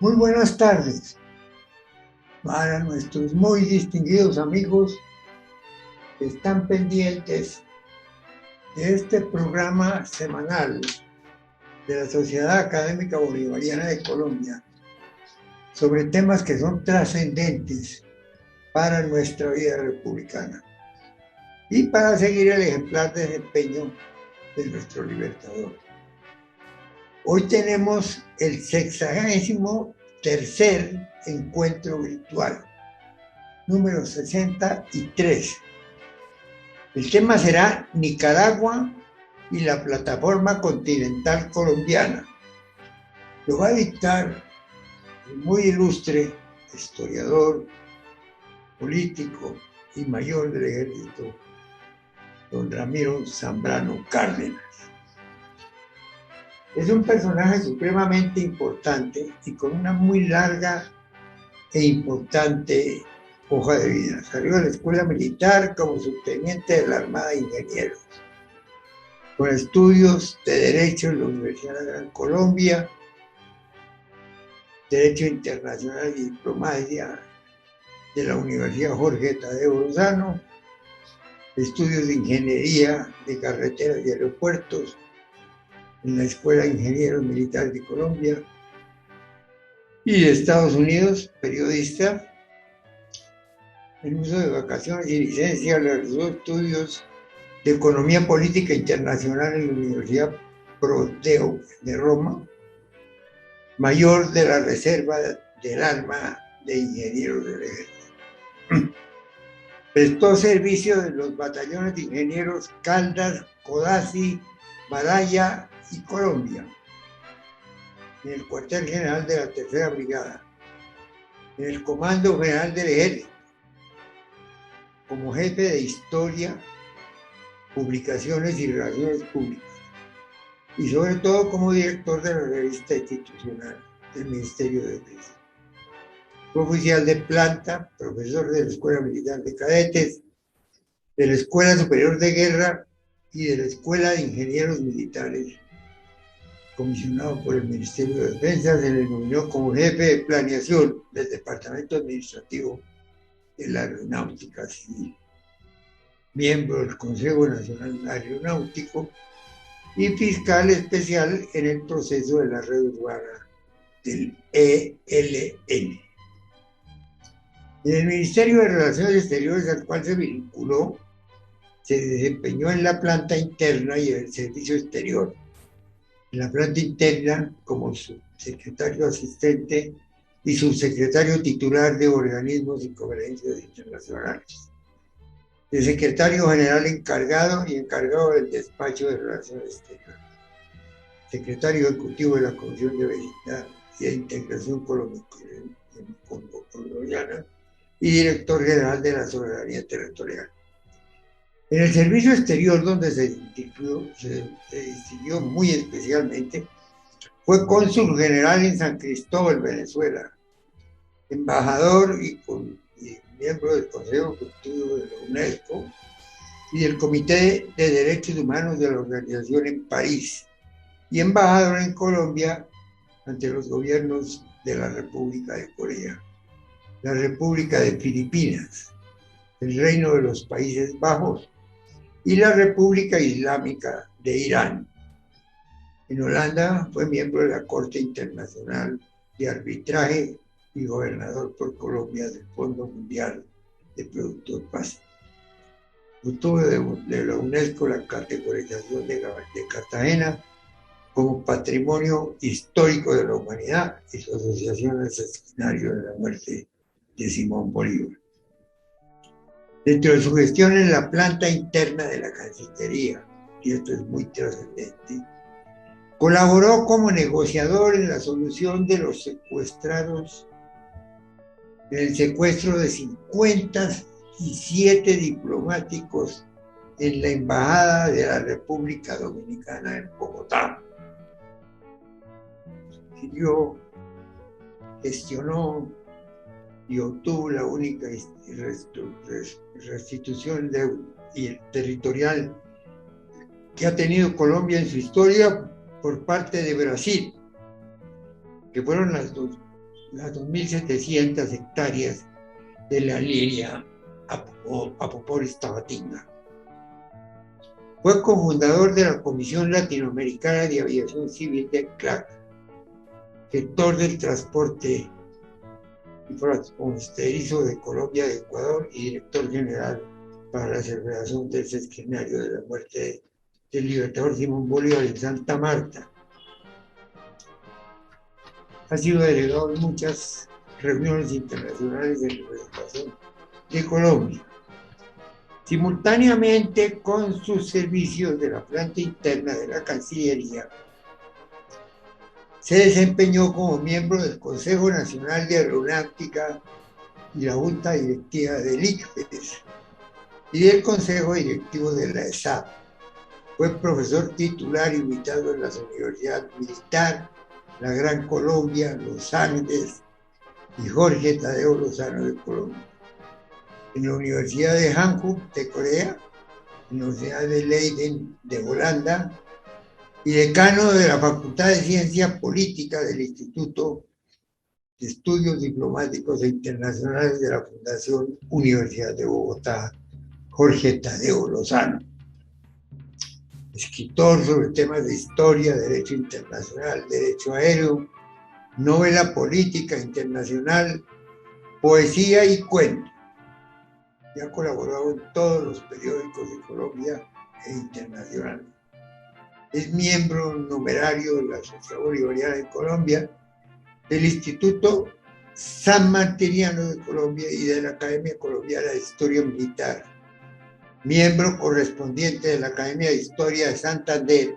Muy buenas tardes para nuestros muy distinguidos amigos que están pendientes de este programa semanal de la Sociedad Académica Bolivariana de Colombia sobre temas que son trascendentes para nuestra vida republicana y para seguir el ejemplar desempeño de nuestro libertador. Hoy tenemos el 63º encuentro virtual, número 63. El tema será Nicaragua y la plataforma continental colombiana. Lo va a dictar el muy ilustre historiador, político y mayor del ejército, don Ramiro Zambrano Cárdenas. Es un personaje supremamente importante y con una muy larga e importante hoja de vida. Salió de la escuela militar como subteniente de la Armada de Ingenieros, con estudios de Derecho en la Universidad de Gran Colombia, Derecho Internacional y Diplomacia de la Universidad Jorge Tadeo Lozano, estudios de Ingeniería de Carreteras y Aeropuertos en la Escuela de Ingenieros Militares de Colombia y de Estados Unidos, periodista. En uso de vacaciones y licencia realizó estudios de Economía Política Internacional en la Universidad Prodeo de Roma, mayor de la Reserva del Arma de Ingenieros del Ejército. Prestó servicio en los batallones de ingenieros Caldas, Codazzi, Maraya y Colombia, en el cuartel general de la Tercera Brigada, en el Comando General del Ejército, como jefe de Historia, Publicaciones y Relaciones Públicas, y sobre todo como director de la revista institucional del Ministerio de Defensa. Fue oficial de planta, profesor de la Escuela Militar de Cadetes, de la Escuela Superior de Guerra y de la Escuela de Ingenieros Militares. Comisionado por el Ministerio de Defensa, se le nominó como jefe de planeación del Departamento Administrativo de la Aeronáutica Civil, miembro del Consejo Nacional Aeronáutico y fiscal especial en el proceso de la red urbana del ELN. En el Ministerio de Relaciones Exteriores, al cual se vinculó, se desempeñó en la planta interna y en el servicio exterior. En la planta interna como subsecretario asistente y subsecretario titular de organismos y conferencias internacionales. El secretario general encargado y encargado del despacho de Relaciones Exteriores. Secretario ejecutivo de la Comisión de Vecindad y de Integración Colombiana y director general de la Soberanía Territorial. En el servicio exterior, donde se distinguió muy especialmente, fue cónsul general en San Cristóbal, Venezuela, embajador y miembro del Consejo Ejecutivo de la UNESCO y del Comité de Derechos Humanos de la organización en París, y embajador en Colombia ante los gobiernos de la República de Corea, la República de Filipinas, el Reino de los Países Bajos y la República Islámica de Irán. En Holanda fue miembro de la Corte Internacional de Arbitraje y gobernador por Colombia del Fondo Mundial de Productos Básicos. Obtuvo de la UNESCO la categorización de Cartagena como Patrimonio Histórico de la Humanidad y su asociación al escenario de la muerte de Simón Bolívar. Dentro de su gestión en la planta interna de la Cancillería, y esto es muy trascendente, colaboró como negociador en la solución de los secuestrados, en el secuestro de 57 diplomáticos en la Embajada de la República Dominicana en Bogotá. Gestionó y obtuvo la única restitución territorial que ha tenido Colombia en su historia por parte de Brasil, que fueron las las 2.700 hectáreas de la línea Apoporis-Tabatinga. Fue cofundador de la Comisión Latinoamericana de Aviación Civil de CLAC, sector del transporte fronterizo de Colombia de Ecuador y director general para la celebración del sexentenario de la muerte del libertador Simón Bolívar en Santa Marta. Ha sido delegado en muchas reuniones internacionales de representación de Colombia. Simultáneamente con sus servicios de la planta interna de la Cancillería, se desempeñó como miembro del Consejo Nacional de Aeronáutica y la Junta Directiva del ICFES y del Consejo Directivo de la ESAP. Fue profesor titular invitado en las universidades Militar, la Gran Colombia, Los Andes y Jorge Tadeo Lozano de Colombia. En la Universidad de Hankook de Corea, en la Universidad de Leiden de Holanda, y decano de la Facultad de Ciencia Política del Instituto de Estudios Diplomáticos e Internacionales de la Fundación Universidad de Bogotá, Jorge Tadeo Lozano. Escritor sobre temas de historia, derecho internacional, derecho aéreo, novela política internacional, poesía y cuento. Y ha colaborado en todos los periódicos de Colombia e internacionales. Es miembro numerario de la Sociedad Bolivariana de Colombia, del Instituto San Martiniano de Colombia y de la Academia Colombiana de Historia Militar. Miembro correspondiente de la Academia de Historia de Santander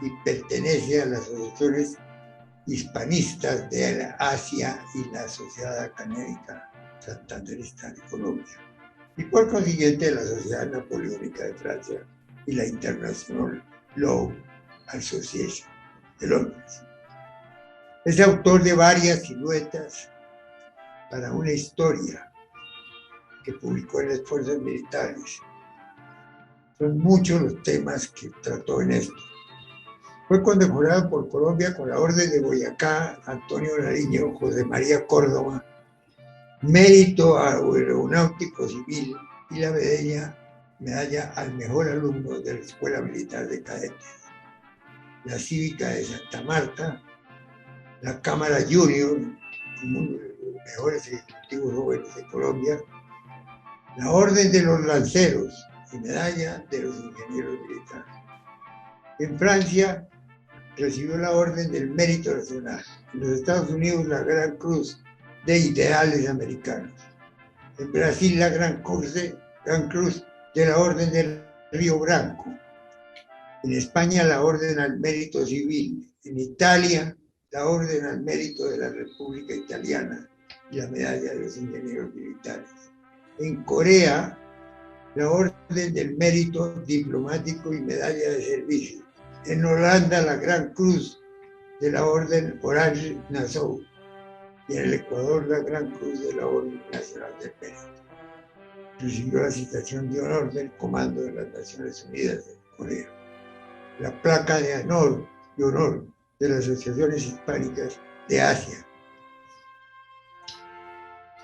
y pertenece a las asociaciones hispanistas de la Asia y la Sociedad Académica Santanderista de Colombia. Y por consiguiente de la Sociedad Napoleónica de Francia y la International Law Association de Londres. Es autor de varias siluetas para una historia que publicó en las fuerzas militares. Son muchos los temas que trató en esto. Fue condecorado por Colombia con la Orden de Boyacá, Antonio Nariño, José María Córdoba, Mérito Aeronáutico Civil y la medalla al mejor alumno de la Escuela Militar de Cadetes, la Cívica de Santa Marta, la Cámara Junior, uno de los mejores ejecutivos jóvenes de Colombia, la Orden de los Lanceros y medalla de los ingenieros militares. En Francia recibió la Orden del Mérito Nacional. En los Estados Unidos la Gran Cruz de Ideales Americanos. En Brasil la Gran Cruz de la Orden del Río Branco. En España la Orden al Mérito Civil. En Italia la Orden al Mérito de la República Italiana y la medalla de los ingenieros militares. En Corea la Orden del Mérito Diplomático y medalla de servicio. En Holanda la Gran Cruz de la Orden Orange Nassau. Y en el Ecuador la Gran Cruz de la Orden Nacional del Mérito. Recibió la citación de honor del Comando de las Naciones Unidas de Corea. La placa de honor de las Asociaciones Hispánicas de Asia.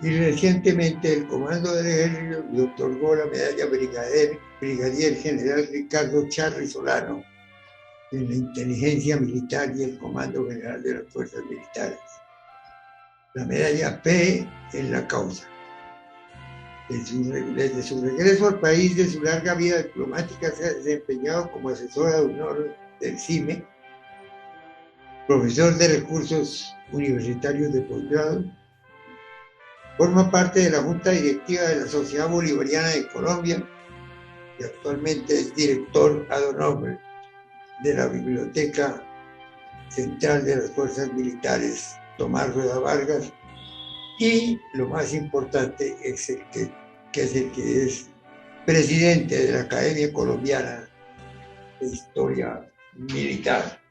Y recientemente el Comando del Ejército le otorgó la medalla Brigadier General Ricardo Charri Solano en la Inteligencia Militar y el Comando General de las Fuerzas Militares. La medalla P en la causa. Desde su regreso al país de su larga vida diplomática se ha desempeñado como asesora de honor del CIME, profesor de recursos universitarios de posgrado, forma parte de la Junta Directiva de la Sociedad Bolivariana de Colombia y actualmente es director ad honorem de la Biblioteca Central de las Fuerzas Militares Tomás Rueda Vargas y, lo más importante, es el que es presidente de la Academia Colombiana de Historia Militar.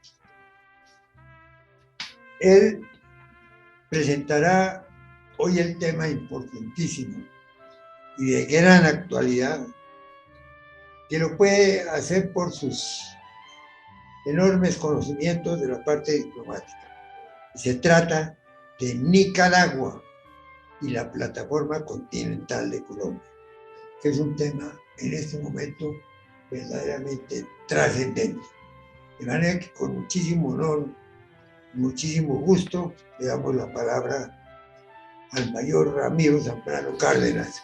Él presentará hoy el tema importantísimo y de gran actualidad, que lo puede hacer por sus enormes conocimientos de la parte diplomática. Se trata de Nicaragua y la plataforma continental de Colombia, que es un tema en este momento verdaderamente trascendente. De manera que con muchísimo honor, muchísimo gusto, le damos la palabra al mayor Ramiro Zambrano Cárdenas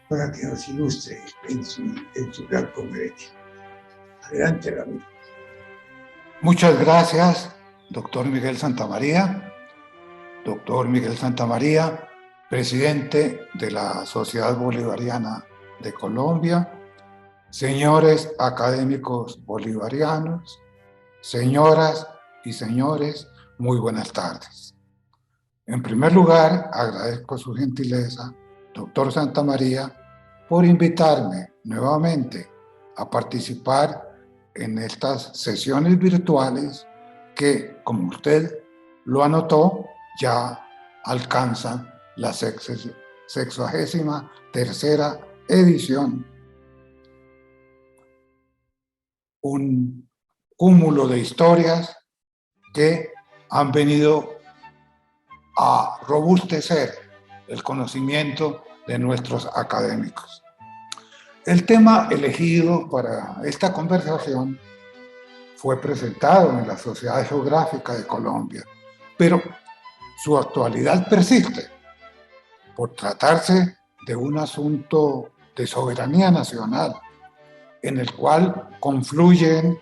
para que nos ilustre en su gran conferencia. Adelante, Ramiro. Muchas gracias, doctor Miguel Santamaría. Doctor Miguel Santamaría, presidente de la Sociedad Bolivariana de Colombia, señores académicos bolivarianos, señoras y señores, muy buenas tardes. En primer lugar, agradezco su gentileza, doctor Santamaría, por invitarme nuevamente a participar en estas sesiones virtuales que, como usted lo anotó, ya alcanzan la 63ª edición. Un cúmulo de historias que han venido a robustecer el conocimiento de nuestros académicos. El tema elegido para esta conversación fue presentado en la Sociedad Geográfica de Colombia, pero su actualidad persiste por tratarse de un asunto de soberanía nacional en el cual confluyen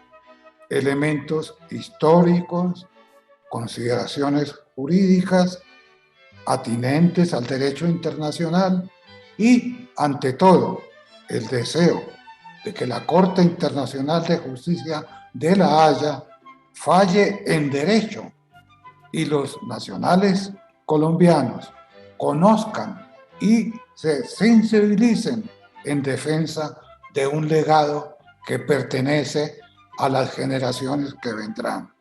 elementos históricos, consideraciones jurídicas atinentes al derecho internacional y, ante todo, el deseo de que la Corte Internacional de Justicia de La Haya falle en derecho y los nacionales colombianos conozcan y se sensibilicen en defensa de un legado que pertenece a las generaciones que vendrán.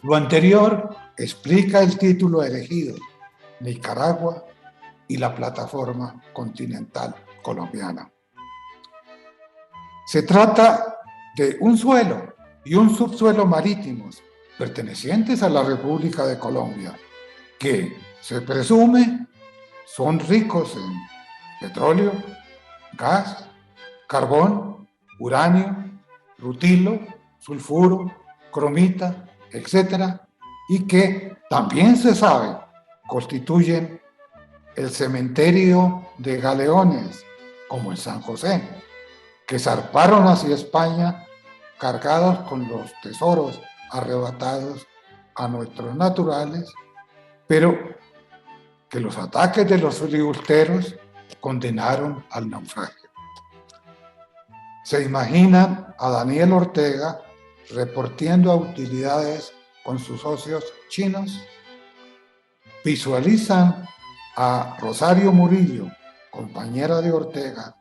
Lo anterior explica el título elegido, Nicaragua y la plataforma continental colombiana. Se trata de un suelo y un subsuelo marítimos pertenecientes a la República de Colombia, que se presume son ricos en petróleo, gas, carbón, uranio, rutilo, sulfuro, cromita, etc., y que también se sabe constituyen el cementerio de galeones, como el San José, que zarparon hacia España cargados con los tesoros arrebatados a nuestros naturales, pero que los ataques de los filibusteros condenaron al naufragio. Se imaginan a Daniel Ortega repartiendo utilidades con sus socios chinos. Visualizan a Rosario Murillo, compañera de Ortega,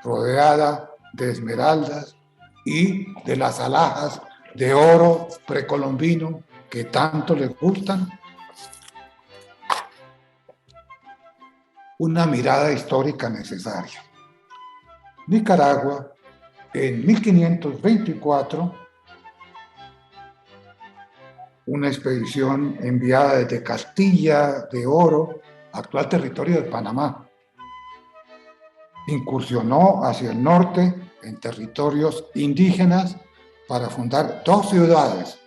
rodeada de esmeraldas y de las alhajas de oro precolombino que tanto le gustan. Una mirada histórica necesaria. Nicaragua, en 1524, una expedición enviada desde Castilla de Oro, actual territorio de Panamá, incursionó hacia el norte en territorios indígenas para fundar dos ciudades,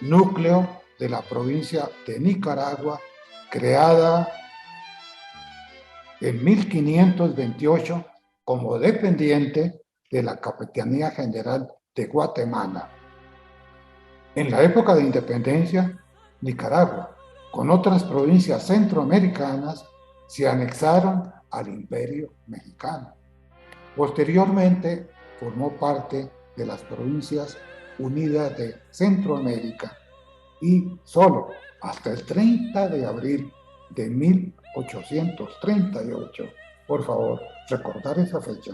núcleo de la provincia de Nicaragua, creada en 1528 como dependiente de la Capitanía General de Guatemala. En la época de independencia, Nicaragua, con otras provincias centroamericanas, se anexaron al Imperio Mexicano. Posteriormente, formó parte de las Provincias Unidas de Centroamérica y solo hasta el 30 de abril de 1838, por favor, recordar esa fecha,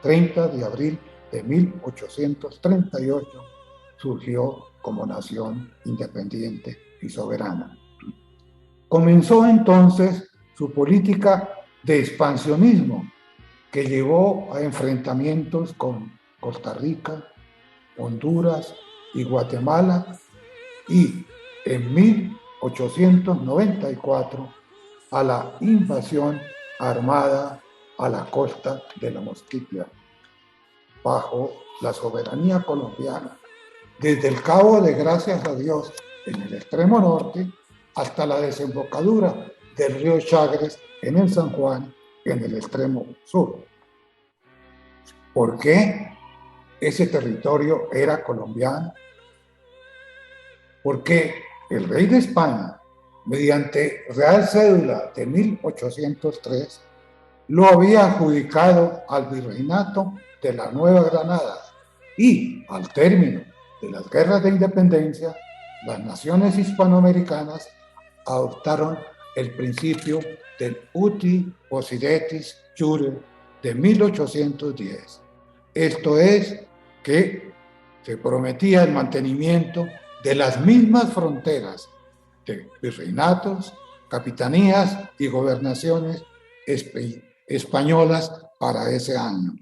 30 de abril de 1838, surgió como nación independiente y soberana. Comenzó entonces su política de expansionismo que llevó a enfrentamientos con Costa Rica, Honduras y Guatemala, y en 1894 a la invasión armada a la costa de la Mosquitia, bajo la soberanía colombiana, desde el Cabo de Gracias a Dios en el extremo norte hasta la desembocadura del río Chagres en el San Juan en el extremo sur. ¿Por qué ese territorio era colombiano? Porque el rey de España, mediante Real Cédula de 1803, lo había adjudicado al virreinato de la Nueva Granada y, al término de las guerras de independencia, las naciones hispanoamericanas adoptaron el principio del uti possidetis jure de 1810. Esto es, que se prometía el mantenimiento de las mismas fronteras de virreinatos, capitanías y gobernaciones españolas para ese año.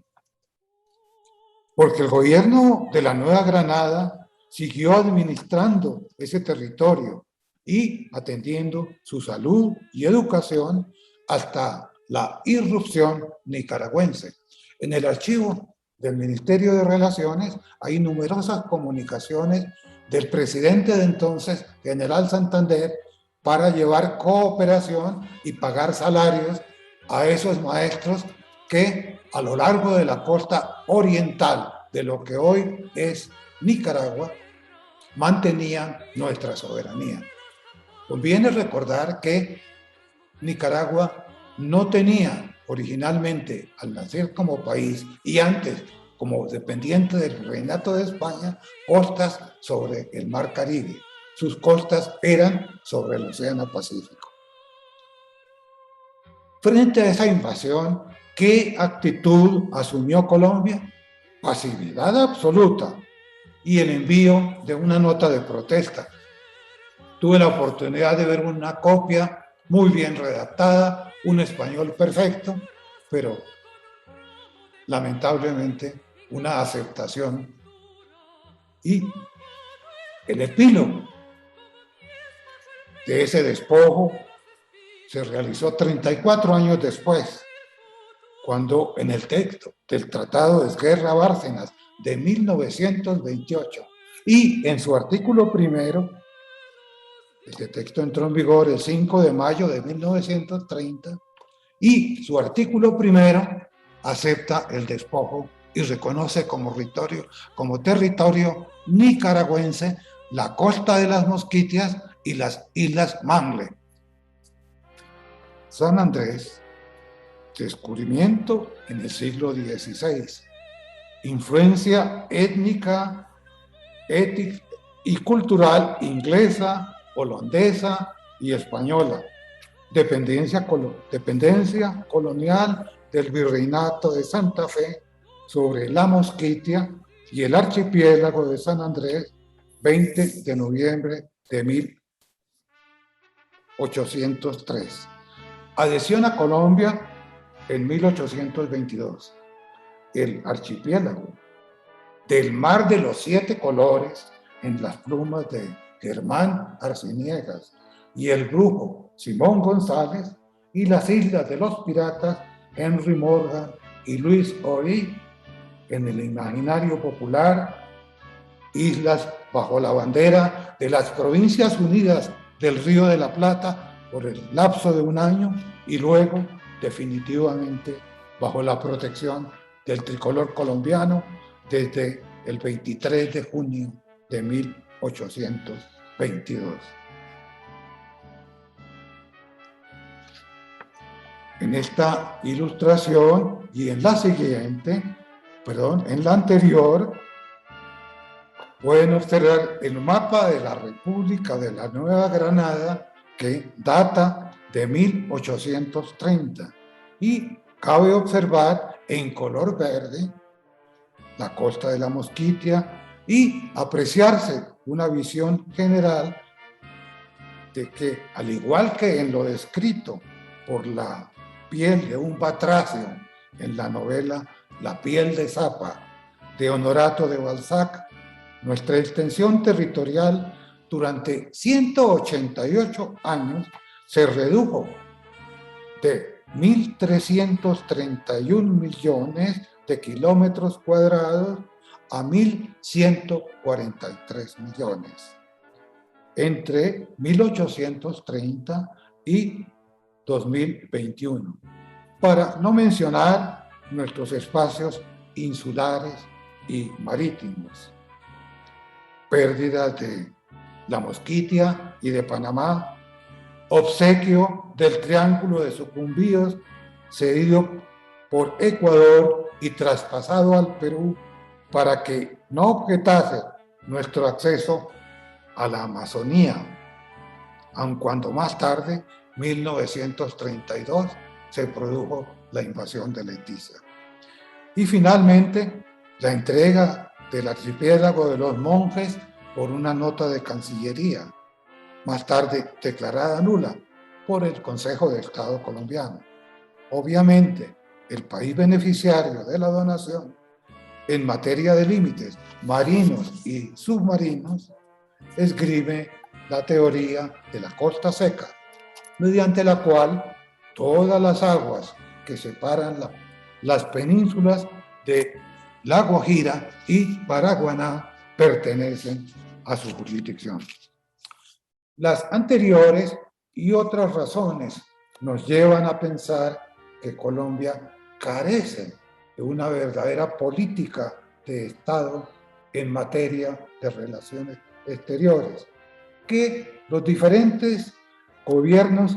Porque el gobierno de la Nueva Granada siguió administrando ese territorio y atendiendo su salud y educación hasta la irrupción nicaragüense. En el archivo del Ministerio de Relaciones hay numerosas comunicaciones del presidente de entonces, General Santander, para llevar cooperación y pagar salarios a esos maestros que a lo largo de la costa oriental de lo que hoy es Nicaragua mantenían nuestra soberanía. Conviene recordar que Nicaragua no tenía originalmente, al nacer como país y antes como dependiente del Reinato de España, costas sobre el Mar Caribe. Sus costas eran sobre el Océano Pacífico. Frente a esa invasión, ¿qué actitud asumió Colombia? Pasividad absoluta y el envío de una nota de protesta. Tuve la oportunidad de ver una copia muy bien redactada, un español perfecto, pero lamentablemente una aceptación. Y el epílogo de ese despojo se realizó 34 años después, cuando en el texto del Tratado de Esguerra-Bárcenas de 1928 y en su artículo primero, este texto entró en vigor el 5 de mayo de 1930, y su artículo primero acepta el despojo y reconoce como territorio nicaragüense la costa de las Mosquitias y las Islas Mangle. San Andrés, descubrimiento en el siglo XVI, influencia étnica, y cultural inglesa, holandesa y española, dependencia colonial del Virreinato de Santa Fe sobre la Mosquitia y el archipiélago de San Andrés, 20 de noviembre de 1803. Adhesión a Colombia en 1822. El archipiélago del Mar de los Siete Colores en las plumas de Germán Arciniegas y el brujo Simón González, y las islas de los piratas Henry Morgan y Luis Ory en el imaginario popular, islas bajo la bandera de las Provincias Unidas del Río de la Plata por el lapso de un año y luego definitivamente bajo la protección del tricolor colombiano desde el 23 de junio de 1822. En esta ilustración y en la siguiente, en la anterior, pueden observar el mapa de la República de la Nueva Granada, que data de 1830, y cabe observar en color verde la costa de la Mosquitia y apreciarse una visión general de que, al igual que en lo descrito por la piel de un batracio en la novela La piel de Zapa de Honorato de Balzac, nuestra extensión territorial durante 188 años se redujo de 1.331 millones de kilómetros cuadrados a 1.143 millones entre 1830 y 2021, para no mencionar nuestros espacios insulares y marítimos. Pérdidas de la Mosquitia y de Panamá, obsequio del Triángulo de Sucumbíos cedido por Ecuador y traspasado al Perú para que no objetase nuestro acceso a la Amazonía, aun cuando más tarde, 1932, se produjo la invasión de Leticia. Y finalmente, la entrega del archipiélago de los Monjes por una nota de Cancillería, más tarde declarada nula por el Consejo de Estado colombiano. Obviamente, el país beneficiario de la donación en materia de límites marinos y submarinos esgrime la teoría de la costa seca, mediante la cual todas las aguas que separan las penínsulas de La Guajira y Paraguaná pertenecen a su jurisdicción. Las anteriores y otras razones nos llevan a pensar que Colombia carece de una verdadera política de Estado en materia de relaciones exteriores, que los diferentes gobiernos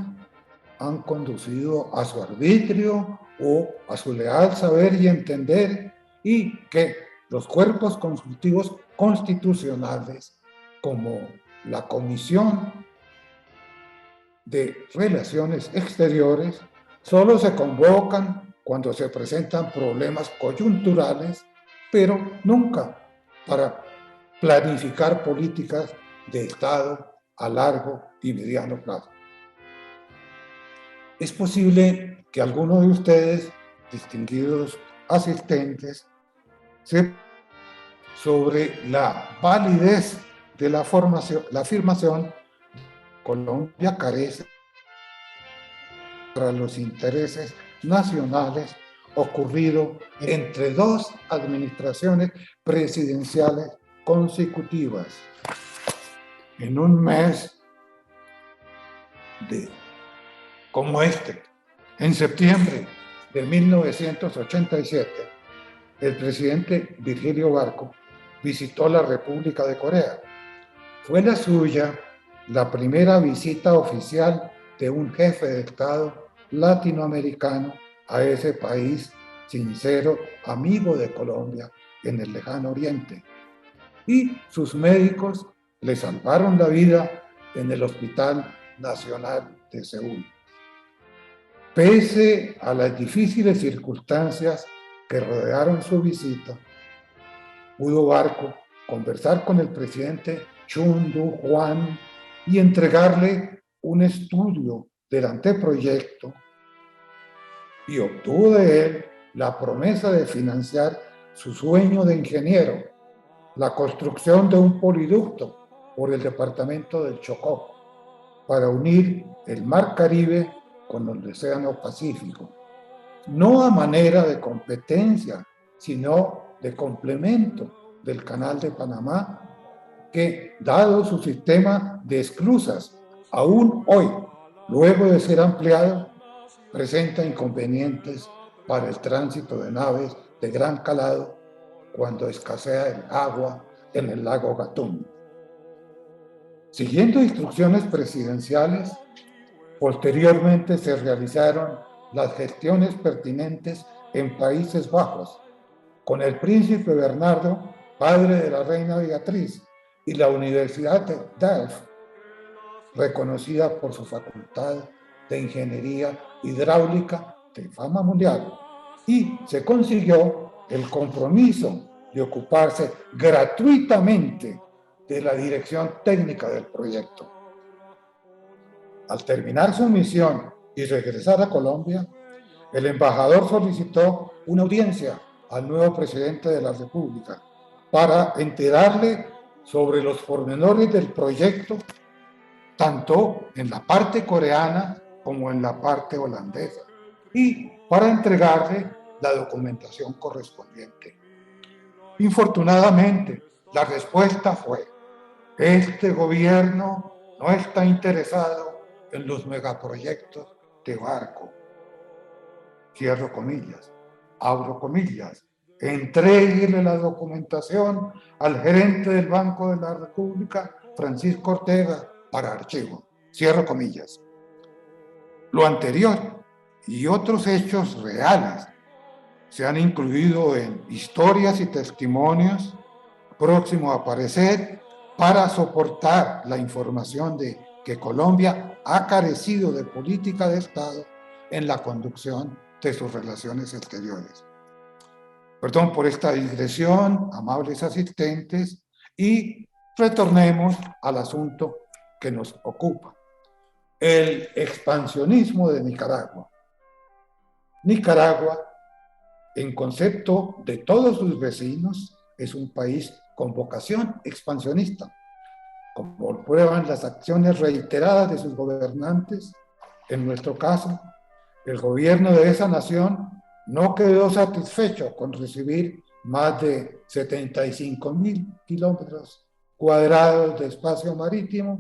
han conducido a su arbitrio o a su leal saber y entender, y que los cuerpos consultivos constitucionales, como la Comisión de Relaciones Exteriores, solo se convocan cuando se presentan problemas coyunturales, pero nunca para planificar políticas de Estado a largo y mediano plazo. Es posible que algunos de ustedes, distinguidos asistentes, sepan sobre la validez de la afirmación Colombia carece para los intereses nacionales ocurrido entre dos administraciones presidenciales consecutivas en un mes como este. En septiembre de 1987, el presidente Virgilio Barco visitó la República de Corea. Fue la suya la primera visita oficial de un jefe de Estado latinoamericano a ese país sincero amigo de Colombia en el lejano oriente. Y sus médicos le salvaron la vida en el Hospital Nacional de Seúl. Pese a las difíciles circunstancias que rodearon su visita, pudo Barco conversar con el presidente Chun Doo-hwan y entregarle un estudio del anteproyecto, y obtuvo de él la promesa de financiar su sueño de ingeniero, la construcción de un poliducto por el departamento del Chocó para unir el Mar Caribe con el Océano Pacífico, no a manera de competencia, sino de complemento del Canal de Panamá, que, dado su sistema de esclusas, aún hoy, luego de ser ampliado, presenta inconvenientes para el tránsito de naves de gran calado cuando escasea el agua en el lago Gatún. Siguiendo instrucciones presidenciales, posteriormente se realizaron las gestiones pertinentes en Países Bajos, con el príncipe Bernardo, padre de la reina Beatriz, y la Universidad de Delft, reconocida por su facultad de ingeniería hidráulica de fama mundial, y se consiguió el compromiso de ocuparse gratuitamente de la dirección técnica del proyecto. Al terminar su misión y regresar a Colombia, el embajador solicitó una audiencia al nuevo presidente de la República para enterarle sobre los pormenores del proyecto, tanto en la parte coreana como en la parte holandesa, y para entregarle la documentación correspondiente. Infortunadamente, la respuesta fue: este gobierno no está interesado en los megaproyectos de barco. Cierro comillas, abro comillas. Entréguele la documentación al gerente del Banco de la República, Francisco Ortega, para archivo. Cierro comillas. Lo anterior y otros hechos reales se han incluido en historias y testimonios próximos a aparecer para soportar la información de que Colombia ha carecido de política de Estado en la conducción de sus relaciones exteriores. Perdón por esta digresión, amables asistentes, y retornemos al asunto que nos ocupa: el expansionismo de Nicaragua. Nicaragua, en concepto de todos sus vecinos, es un país con vocación expansionista, como prueban las acciones reiteradas de sus gobernantes. En nuestro caso, el gobierno de esa nación no quedó satisfecho con recibir más de 75,000 kilómetros cuadrados de espacio marítimo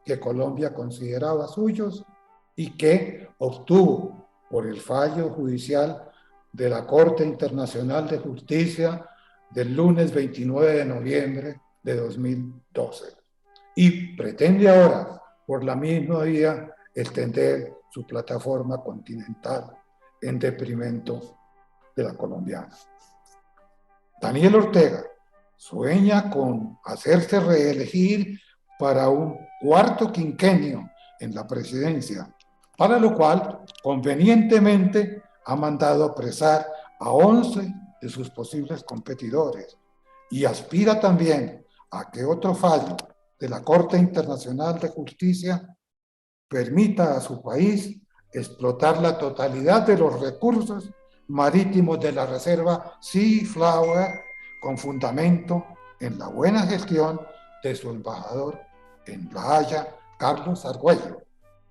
que Colombia consideraba suyos y que obtuvo por el fallo judicial de la Corte Internacional de Justicia del lunes 29 de noviembre de 2012. Y pretende ahora, por la misma vía, extender su plataforma continental en detrimento de la colombiana. Daniel Ortega sueña con hacerse reelegir para un cuarto quinquenio en la presidencia, para lo cual convenientemente ha mandado apresar a 11 de sus posibles competidores y aspira también a que otro fallo de la Corte Internacional de Justicia permita a su país explotar la totalidad de los recursos marítimos de la reserva Sea Flower con fundamento en la buena gestión de su embajador en La Haya, Carlos Argüello,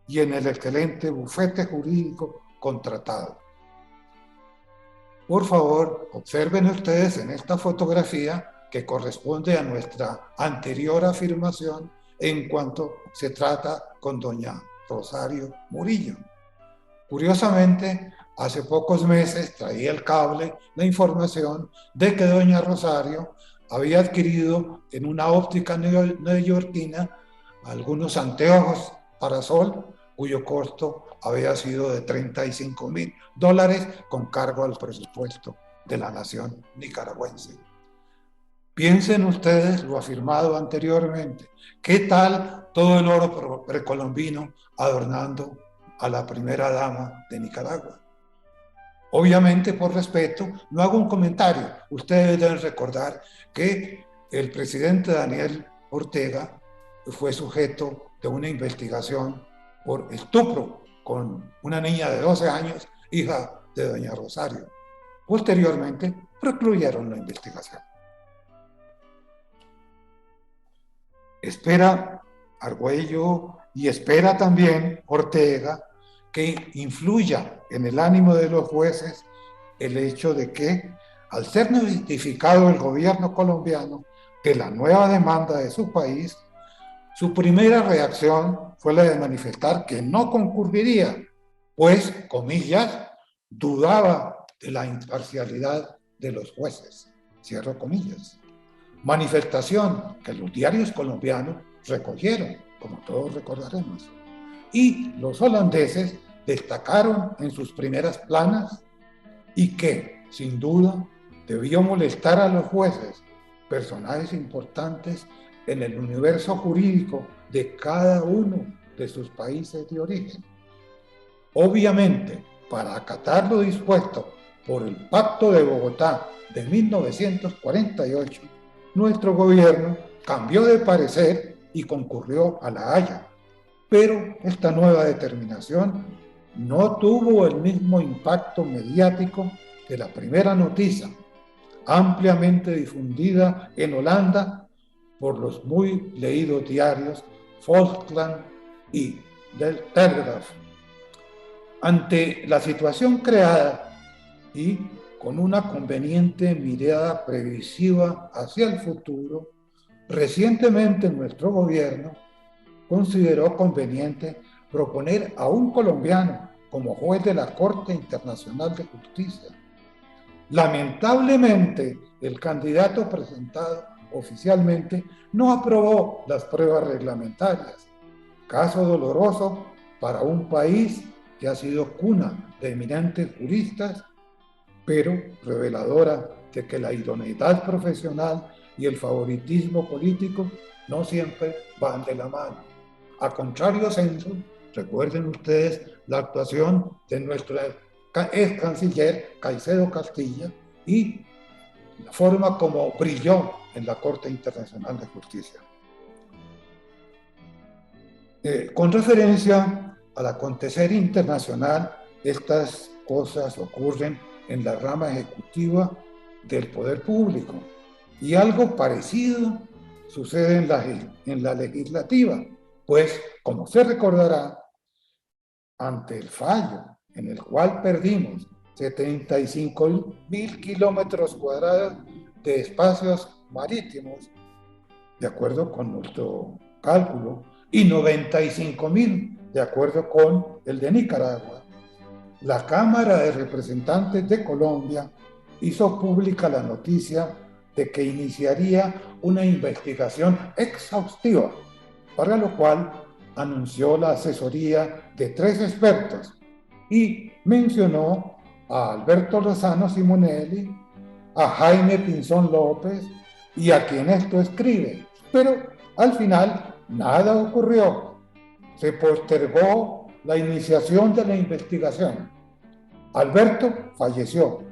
y en el excelente bufete jurídico contratado. Por favor, observen ustedes en esta fotografía que corresponde a nuestra anterior afirmación en cuanto se trata con doña Rosario Murillo. Curiosamente, hace pocos meses traía el cable la información de que doña Rosario había adquirido en una óptica neoyorquina algunos anteojos para sol cuyo costo había sido de $35,000 con cargo al presupuesto de la nación nicaragüense. Piensen ustedes lo afirmado anteriormente. ¿Qué tal todo el oro precolombino adornando a la primera dama de Nicaragua? Obviamente, por respeto, no hago un comentario. Ustedes deben recordar que el presidente Daniel Ortega fue sujeto de una investigación por estupro con una niña de 12 años, hija de doña Rosario. Posteriormente, precluyeron la investigación. Espera Argüello y espera también Ortega que influya en el ánimo de los jueces el hecho de que, al ser notificado el gobierno colombiano de la nueva demanda de su país, su primera reacción fue la de manifestar que no concurriría, pues, comillas, dudaba de la imparcialidad de los jueces, cierro comillas. Manifestación que los diarios colombianos recogieron, como todos recordaremos. Y los holandeses destacaron en sus primeras planas y que, sin duda, debió molestar a los jueces, personajes importantes en el universo jurídico de cada uno de sus países de origen. Obviamente, para acatar lo dispuesto por el Pacto de Bogotá de 1948, nuestro gobierno cambió de parecer y concurrió a La Haya, pero esta nueva determinación no tuvo el mismo impacto mediático que la primera noticia, ampliamente difundida en Holanda, por los muy leídos diarios Falkland y del Telegraph. Ante la situación creada y con una conveniente mirada previsiva hacia el futuro, recientemente nuestro gobierno consideró conveniente proponer a un colombiano como juez de la Corte Internacional de Justicia. Lamentablemente, el candidato presentado oficialmente no aprobó las pruebas reglamentarias. Caso doloroso para un país que ha sido cuna de eminentes juristas, pero reveladora de que la idoneidad profesional y el favoritismo político no siempre van de la mano. A contrario senso, recuerden ustedes la actuación de nuestro ex canciller Caicedo Castilla y la forma como brilló en la Corte Internacional de Justicia. Con referencia al acontecer internacional, estas cosas ocurren en la rama ejecutiva del poder público y algo parecido sucede en la legislativa, pues, como se recordará, ante el fallo en el cual perdimos 75.000 kilómetros cuadrados de espacios marítimos, de acuerdo con nuestro cálculo, y 95.000 de acuerdo con el de Nicaragua, la Cámara de Representantes de Colombia hizo pública la noticia de que iniciaría una investigación exhaustiva, para lo cual anunció la asesoría de 3 expertos y mencionó a Alberto Lozano Simonelli, a Jaime Pinzón López y a quien esto escribe. Pero al final nada ocurrió. Se postergó la iniciación de la investigación. Alberto falleció.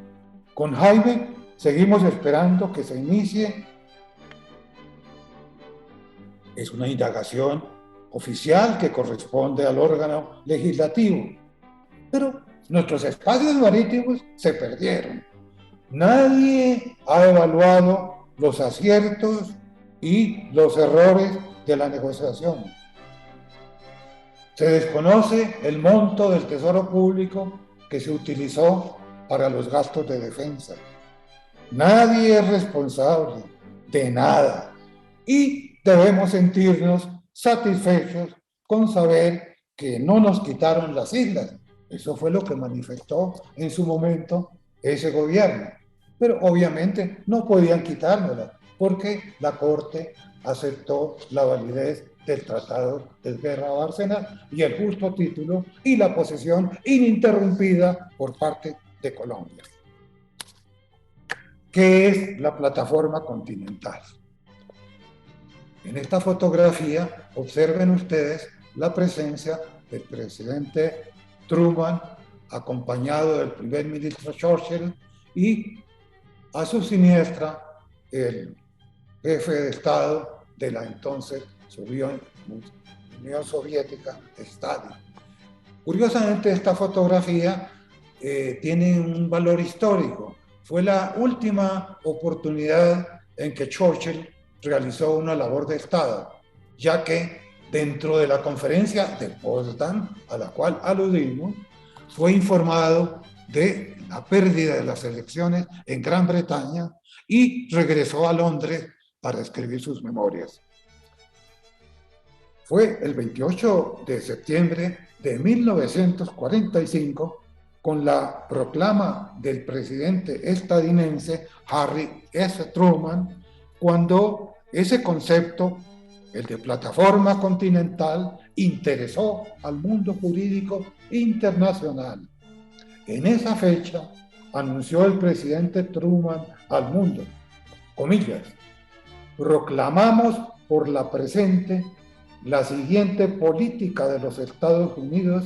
Con Jaime seguimos esperando que se inicie. Es una indagación oficial que corresponde al órgano legislativo. Pero nuestros espacios marítimos se perdieron. Nadie ha evaluado los aciertos y los errores de la negociación. Se desconoce el monto del tesoro público que se utilizó para los gastos de defensa. Nadie es responsable de nada y debemos sentirnos satisfechos con saber que no nos quitaron las islas. Eso fue lo que manifestó en su momento ese gobierno. Pero obviamente no podían quitárnoslas porque la Corte aceptó la validez del Tratado de Guerra de Bárcenas y el justo título y la posesión ininterrumpida por parte de Colombia. ¿Qué es la plataforma continental? En esta fotografía observen ustedes la presencia del presidente Truman acompañado del primer ministro Churchill y a su siniestra el jefe de Estado de la entonces Unión Soviética, Stalin. Curiosamente, esta fotografía tiene un valor histórico. Fue la última oportunidad en que Churchill realizó una labor de Estado, ya que dentro de la conferencia de Potsdam, a la cual aludimos, fue informado de la pérdida de las elecciones en Gran Bretaña y regresó a Londres para escribir sus memorias. Fue el 28 de septiembre de 1945, con la proclama del presidente estadounidense Harry S. Truman, cuando ese concepto, el de plataforma continental, interesó al mundo jurídico internacional. En esa fecha, anunció el presidente Truman al mundo, comillas, proclamamos por la presente la siguiente política de los Estados Unidos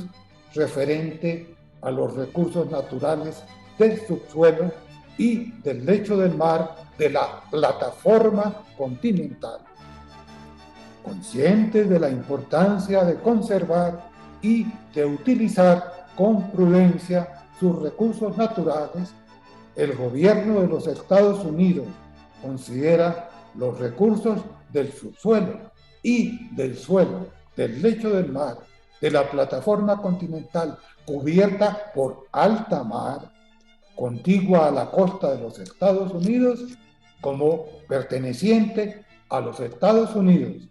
referente a los recursos naturales del subsuelo y del lecho del mar de la plataforma continental. Conscientes de la importancia de conservar y de utilizar con prudencia sus recursos naturales, el gobierno de los Estados Unidos considera los recursos del subsuelo y del suelo, del lecho del mar, de la plataforma continental cubierta por alta mar, contigua a la costa de los Estados Unidos, como perteneciente a los Estados Unidos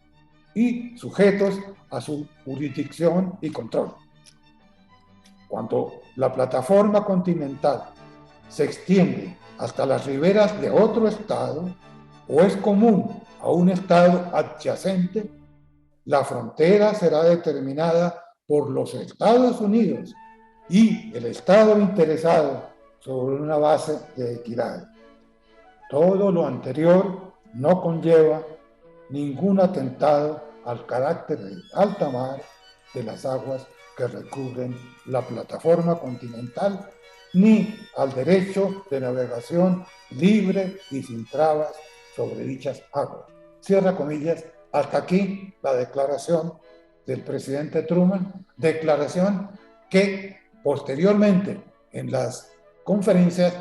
y sujetos a su jurisdicción y control. Cuando la plataforma continental se extiende hasta las riberas de otro estado o es común a un estado adyacente, la frontera será determinada por los Estados Unidos y el estado interesado sobre una base de equidad. Todo lo anterior no conlleva ningún atentado al carácter de alta mar de las aguas que recubren la plataforma continental, ni al derecho de navegación libre y sin trabas sobre dichas aguas. Cierra comillas. Hasta aquí la declaración del presidente Truman, declaración que posteriormente en las conferencias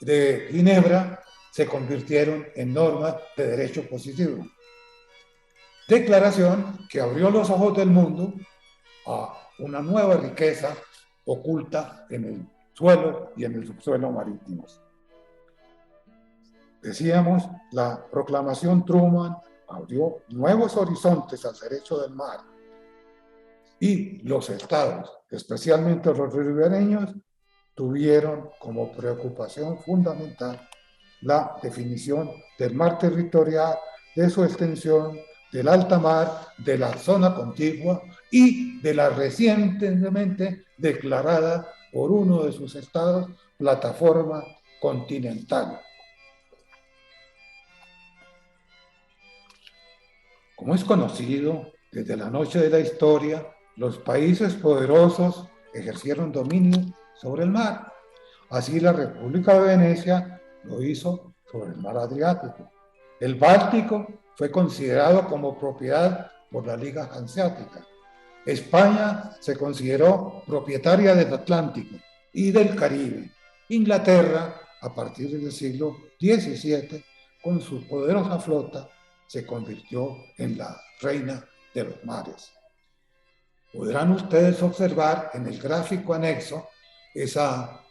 de Ginebra se convirtieron en normas de derecho positivo. Declaración que abrió los ojos del mundo a una nueva riqueza oculta en el suelo y en el subsuelo marítimos. Decíamos, la proclamación Truman abrió nuevos horizontes al derecho del mar y los estados, especialmente los ribereños, tuvieron como preocupación fundamental la definición del mar territorial, de su extensión, del alta mar, de la zona contigua y de la recientemente declarada por uno de sus estados plataforma continental. Como es conocido, desde la noche de la historia, los países poderosos ejercieron dominio sobre el mar. Así la República de Venecia lo hizo sobre el mar Adriático. El Báltico fue considerado como propiedad por la Liga Hanseática. España se consideró propietaria del Atlántico y del Caribe. Inglaterra, a partir del siglo XVII, con su poderosa flota, se convirtió en la reina de los mares. Podrán ustedes observar en el gráfico anexo esa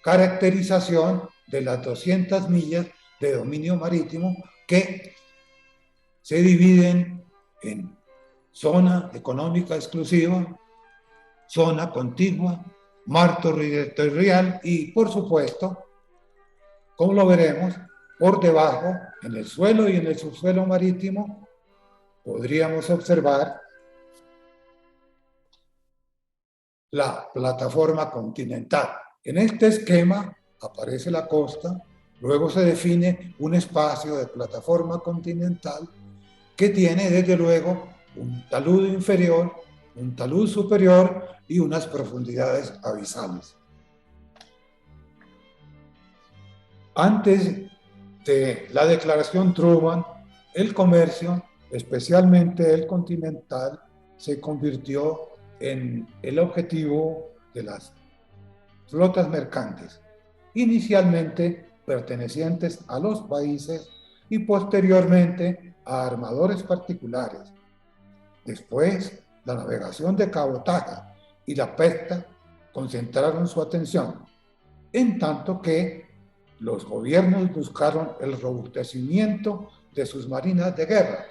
caracterización de las 200 millas de dominio marítimo que se dividen en zona económica exclusiva, zona contigua, mar territorial y, por supuesto, como lo veremos, por debajo, en el suelo y en el subsuelo marítimo, podríamos observar la plataforma continental. En este esquema aparece la costa, luego se define un espacio de plataforma continental que tiene, desde luego, un talud inferior, un talud superior y unas profundidades abisales. Antes de la declaración Truman, el comercio, especialmente el continental, se convirtió en el objetivo de las flotas mercantes, inicialmente pertenecientes a los países y posteriormente a armadores particulares. Después, la navegación de cabotaje y la pesca concentraron su atención, en tanto que los gobiernos buscaron el robustecimiento de sus marinas de guerra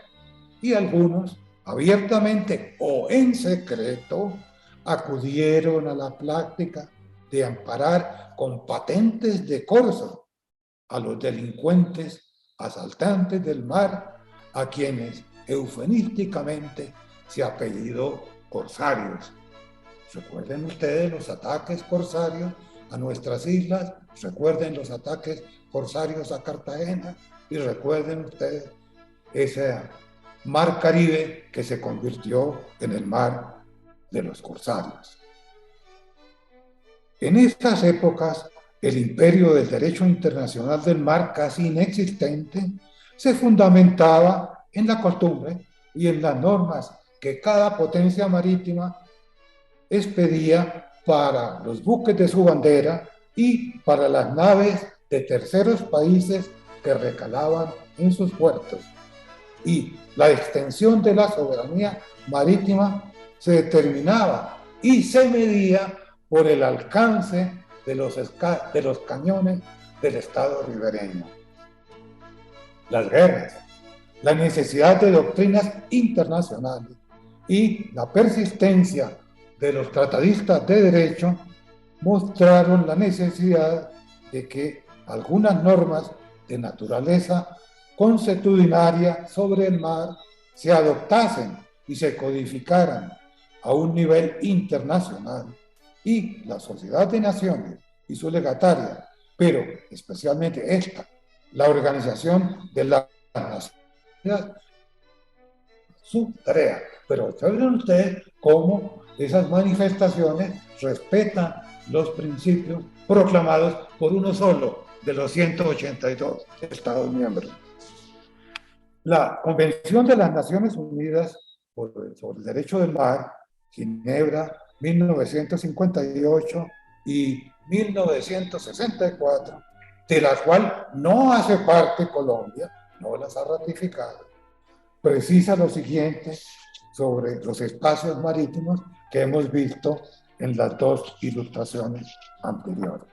y algunos, abiertamente o en secreto, acudieron a la práctica de amparar con patentes de corso a los delincuentes asaltantes del mar, a quienes eufemísticamente se apellidó corsarios. Recuerden ustedes los ataques corsarios a nuestras islas, recuerden los ataques corsarios a Cartagena y recuerden ustedes ese mar Caribe que se convirtió en el mar de los corsarios. En estas épocas, el imperio del derecho internacional del mar, casi inexistente, se fundamentaba en la costumbre y en las normas que cada potencia marítima expedía para los buques de su bandera y para las naves de terceros países que recalaban en sus puertos. y la extensión de la soberanía marítima se determinaba y se medía por el alcance de los cañones del Estado ribereño. Las guerras, la necesidad de doctrinas internacionales y la persistencia de los tratadistas de derecho mostraron la necesidad de que algunas normas de naturaleza consuetudinaria sobre el mar se adoptasen y se codificaran a un nivel internacional, y la Sociedad de Naciones y su legataria, pero especialmente esta, la Organización de las Naciones, su tarea. Pero saben ustedes cómo esas manifestaciones respetan los principios proclamados por uno solo de los 182 Estados miembros. La Convención de las Naciones Unidas sobre el Derecho del Mar, Ginebra, 1958 y 1964, de la cual no hace parte Colombia, no las ha ratificado, precisa lo siguiente sobre los espacios marítimos que hemos visto en las dos ilustraciones anteriores.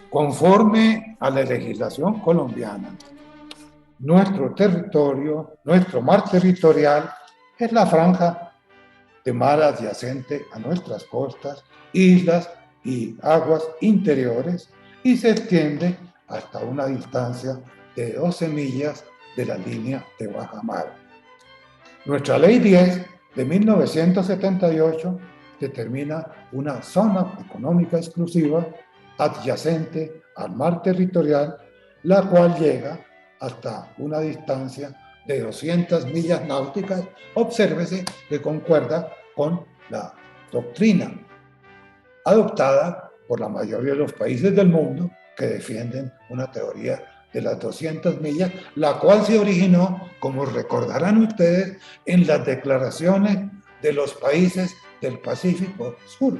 Conforme a la legislación colombiana, nuestro territorio, nuestro mar territorial, es la franja de mar adyacente a nuestras costas, islas y aguas interiores, y se extiende hasta una distancia de 12 millas de la línea de bajamar. Nuestra Ley 10 de 1978 determina una zona económica exclusiva adyacente al mar territorial, la cual llega hasta una distancia de 200 millas náuticas. Obsérvese que concuerda con la doctrina adoptada por la mayoría de los países del mundo que defienden una teoría de las 200 millas, la cual se originó, como recordarán ustedes, en las declaraciones de los países del Pacífico Sur.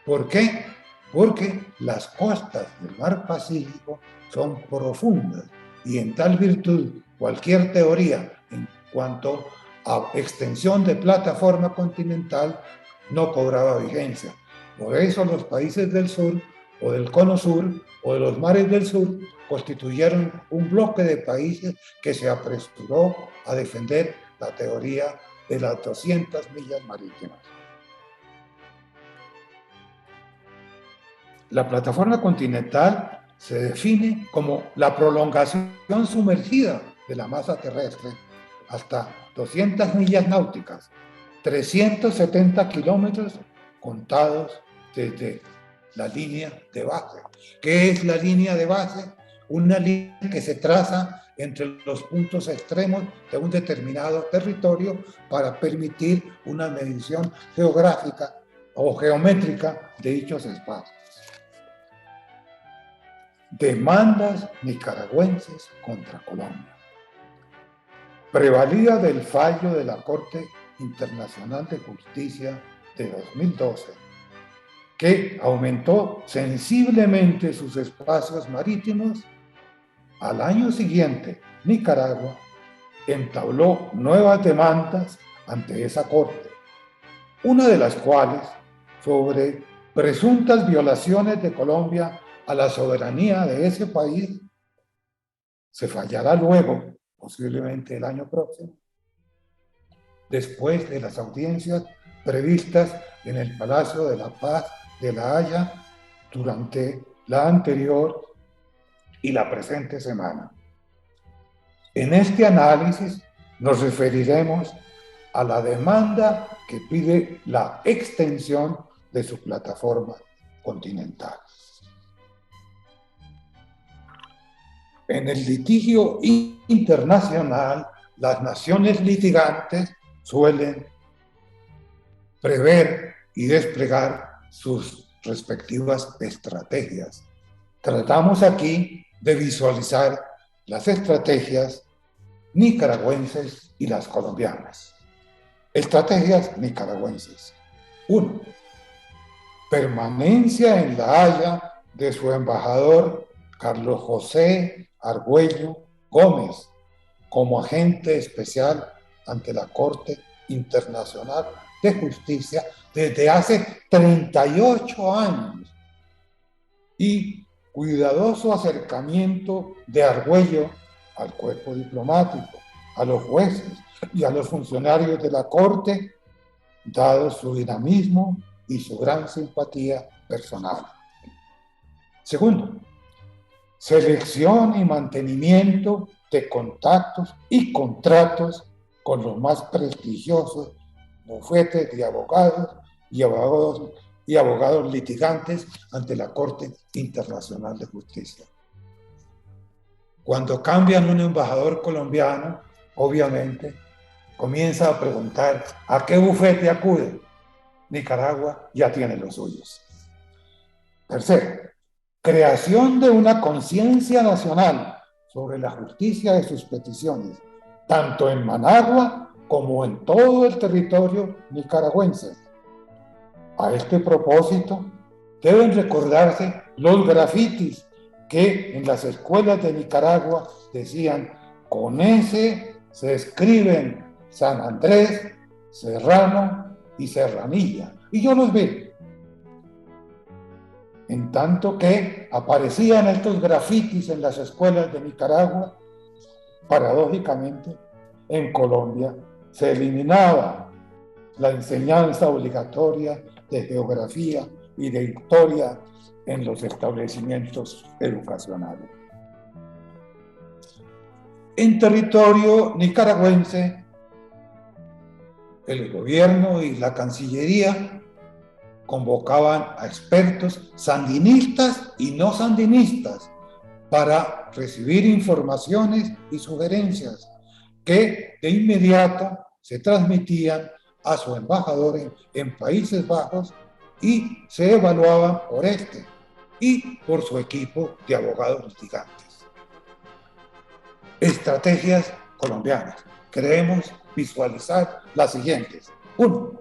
¿Por qué? Porque las costas del mar Pacífico son profundas y en tal virtud cualquier teoría en cuanto a extensión de plataforma continental no cobraba vigencia. Por eso los países del sur o del cono sur o de los mares del sur constituyeron un bloque de países que se apresuró a defender la teoría de las 200 millas marítimas. La plataforma continental se define como la prolongación sumergida de la masa terrestre hasta 200 millas náuticas, 370 kilómetros contados desde la línea de base. ¿Qué es la línea de base? Una línea que se traza entre los puntos extremos de un determinado territorio para permitir una medición geográfica o geométrica de dichos espacios. Demandas nicaragüenses contra Colombia. Prevalida del fallo de la Corte Internacional de Justicia de 2012, que aumentó sensiblemente sus espacios marítimos. Al año siguiente, Nicaragua entabló nuevas demandas ante esa Corte, una de las cuales sobre presuntas violaciones de Colombia a la soberanía de ese país. Se fallará luego, posiblemente el año próximo, después de las audiencias previstas en el Palacio de la Paz de La Haya durante la anterior y la presente semana. En este análisis nos referiremos a la demanda que pide la extensión de su plataforma continental. En el litigio internacional, las naciones litigantes suelen prever y desplegar sus respectivas estrategias. Tratamos aquí de visualizar las estrategias nicaragüenses y las colombianas. Estrategias nicaragüenses. 1. Permanencia en La Haya de su embajador Carlos José Argüello Gómez como agente especial ante la Corte Internacional de Justicia desde hace 38 años y cuidadoso acercamiento de Argüello al cuerpo diplomático, a los jueces y a los funcionarios de la Corte, dado su dinamismo y su gran simpatía personal. Segundo, selección y mantenimiento de contactos y contratos con los más prestigiosos bufetes de abogados y abogados litigantes ante la Corte Internacional de Justicia. Cuando cambian un embajador colombiano, obviamente, comienza a preguntar a qué bufete acude. Nicaragua ya tiene los suyos. Tercero, creación de una conciencia nacional sobre la justicia de sus peticiones, tanto en Managua como en todo el territorio nicaragüense. A este propósito, deben recordarse los grafitis que en las escuelas de Nicaragua decían: con S se escriben San Andrés, Serrano y Serranilla. Y yo los vi. En tanto que aparecían estos grafitis en las escuelas de Nicaragua, paradójicamente, en Colombia se eliminaba la enseñanza obligatoria de geografía y de historia en los establecimientos educacionales. En territorio nicaragüense, el gobierno y la Cancillería convocaban a expertos sandinistas y no sandinistas para recibir informaciones y sugerencias que de inmediato se transmitían a su embajador en Países Bajos y se evaluaban por este y por su equipo de abogados litigantes. Estrategias colombianas. Queremos visualizar las siguientes. 1.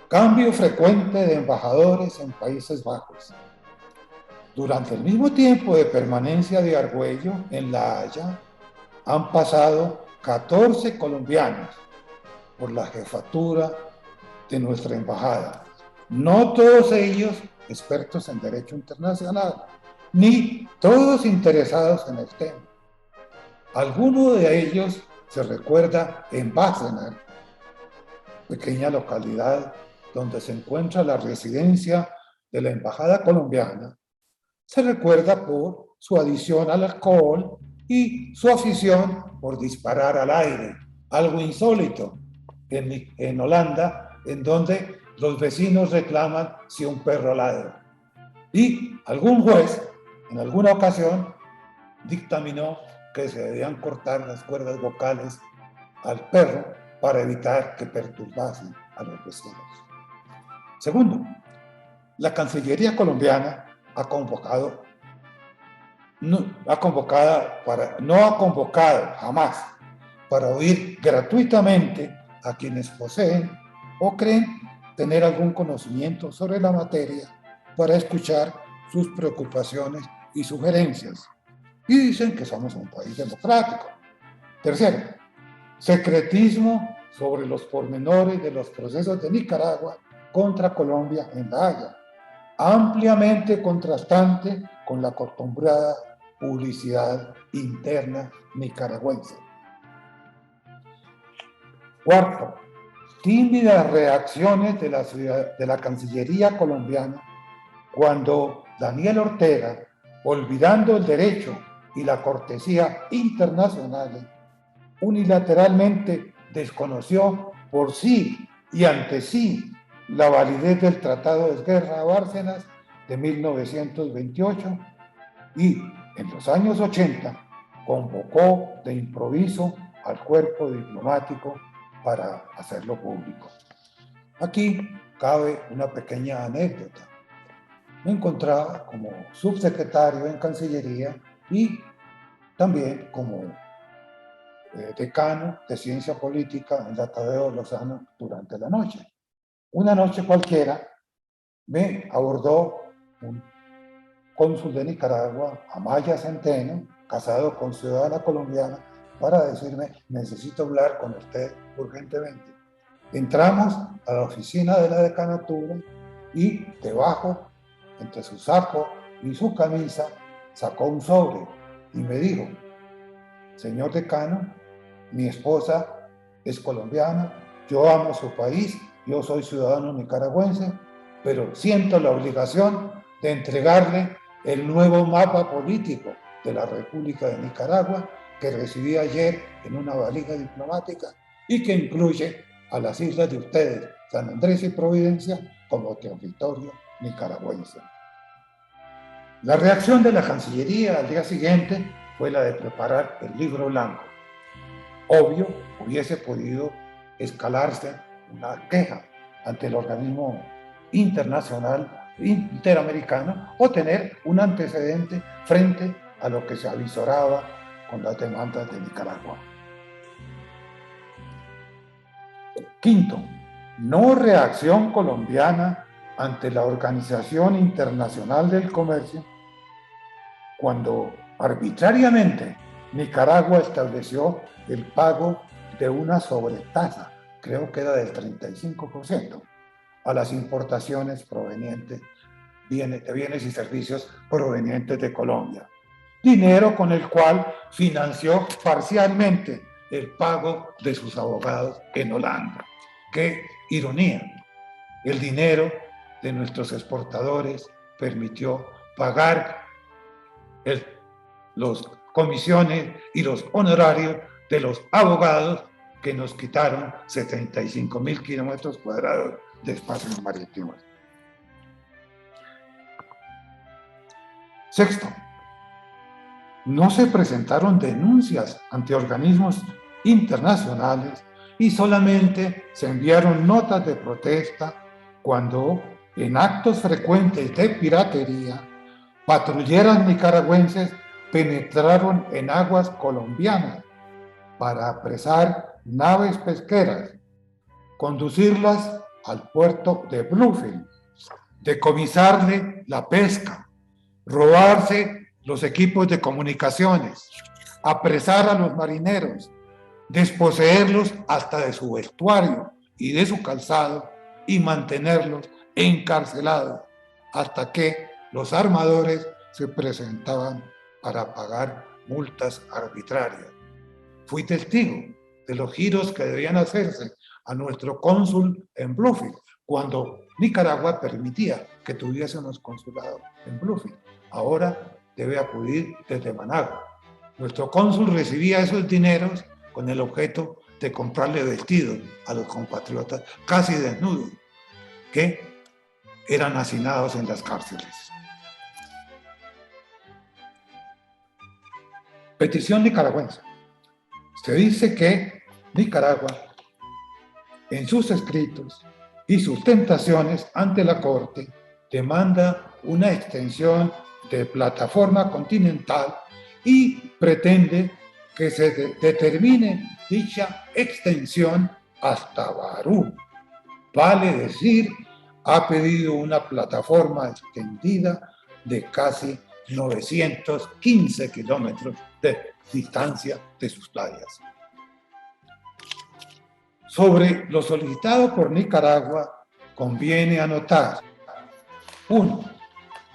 Cambio frecuente de embajadores en Países Bajos. Durante el mismo tiempo de permanencia de Argüello en La Haya, han pasado 14 colombianos por la jefatura de nuestra embajada. No todos ellos expertos en derecho internacional, ni todos interesados en el tema. Alguno de ellos se recuerda en Bárcenas, pequeña localidad donde se encuentra la residencia de la embajada colombiana. Se recuerda por su adicción al alcohol y su afición por disparar al aire, algo insólito en Holanda, en donde los vecinos reclaman si un perro ladra. Y algún juez, en alguna ocasión, dictaminó que se debían cortar las cuerdas vocales al perro para evitar que perturbasen a los vecinos. Segundo, la Cancillería colombiana no ha convocado jamás para oír gratuitamente a quienes poseen o creen tener algún conocimiento sobre la materia para escuchar sus preocupaciones y sugerencias. Y dicen que somos un país democrático. Tercero, secretismo sobre los pormenores de los procesos de Nicaragua contra Colombia en La Haya, ampliamente contrastante con la acostumbrada publicidad interna nicaragüense. Cuarto, tímidas reacciones de la Cancillería colombiana cuando Daniel Ortega, olvidando el derecho y la cortesía internacionales, unilateralmente desconoció por sí y ante sí la validez del Tratado de Guerra de Bárcenas de 1928 y en los años 80 convocó de improviso al cuerpo diplomático para hacerlo público. Aquí cabe una pequeña anécdota. Me encontraba como subsecretario en Cancillería y también como decano de Ciencia Política en la Tadeo Lozano durante la noche. Una noche cualquiera me abordó un cónsul de Nicaragua, Amaya Centeno, casado con ciudadana colombiana, para decirme: necesito hablar con usted urgentemente. Entramos a la oficina de la decanatura y debajo, entre su saco y su camisa, sacó un sobre y me dijo: señor decano, mi esposa es colombiana, yo amo su país, yo soy ciudadano nicaragüense, pero siento la obligación de entregarle el nuevo mapa político de la República de Nicaragua que recibí ayer en una valija diplomática y que incluye a las islas de ustedes, San Andrés y Providencia, como territorio nicaragüense. La reacción de la Cancillería al día siguiente fue la de preparar el libro blanco. Obvio, hubiese podido escalarse una queja ante el organismo internacional, interamericano, o tener un antecedente frente a lo que se avisoraba con las demandas de Nicaragua. Quinto, no reacción colombiana ante la Organización Internacional del Comercio cuando arbitrariamente Nicaragua estableció el pago de una sobretasa, creo que era del 35%, a las importaciones provenientes de bienes y servicios provenientes de Colombia. Dinero con el cual financió parcialmente el pago de sus abogados en Holanda. ¡Qué ironía! El dinero de nuestros exportadores permitió pagar los comisiones y los honorarios de los abogados que nos quitaron 75.000 kilómetros cuadrados de espacios marítimos. Sexto, no se presentaron denuncias ante organismos internacionales y solamente se enviaron notas de protesta cuando, en actos frecuentes de piratería, patrulleras nicaragüenses penetraron en aguas colombianas para apresar naves pesqueras, conducirlas al puerto de Bluefield, decomisarle la pesca, robarse los equipos de comunicaciones, apresar a los marineros, desposeerlos hasta de su vestuario y de su calzado y mantenerlos encarcelados hasta que los armadores se presentaban para pagar multas arbitrarias. Fui testigo de los giros que debían hacerse a nuestro cónsul en Bluefield cuando Nicaragua permitía que tuviésemos consulado en Bluefield. Ahora debe acudir desde Managua. Nuestro cónsul recibía esos dineros con el objeto de comprarle vestidos a los compatriotas casi desnudos que eran hacinados en las cárceles. Petición nicaragüense. Se dice que Nicaragua, en sus escritos y sus tentaciones ante la Corte, demanda una extensión de plataforma continental y pretende que se determine dicha extensión hasta Barú. Vale decir, ha pedido una plataforma extendida de casi 915 kilómetros de distancia de sus playas. Sobre lo solicitado por Nicaragua, conviene anotar: 1.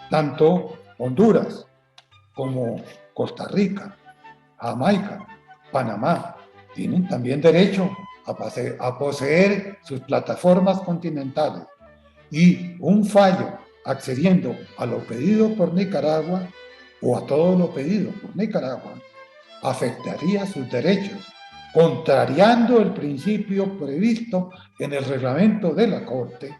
Tanto Honduras como Costa Rica, Jamaica, Panamá tienen también derecho a poseer sus plataformas continentales, y un fallo accediendo a lo pedido por Nicaragua o a todo lo pedido por Nicaragua afectaría sus derechos, contrariando el principio previsto en el reglamento de la Corte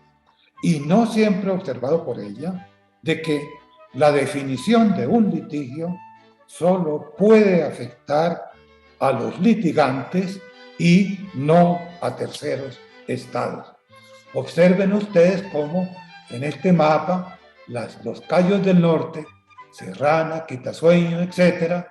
y no siempre observado por ella, de que la definición de un litigio solo puede afectar a los litigantes y no a terceros estados. Observen ustedes cómo en este mapa los cayos del norte, Serrana, Quitasueño, etcétera,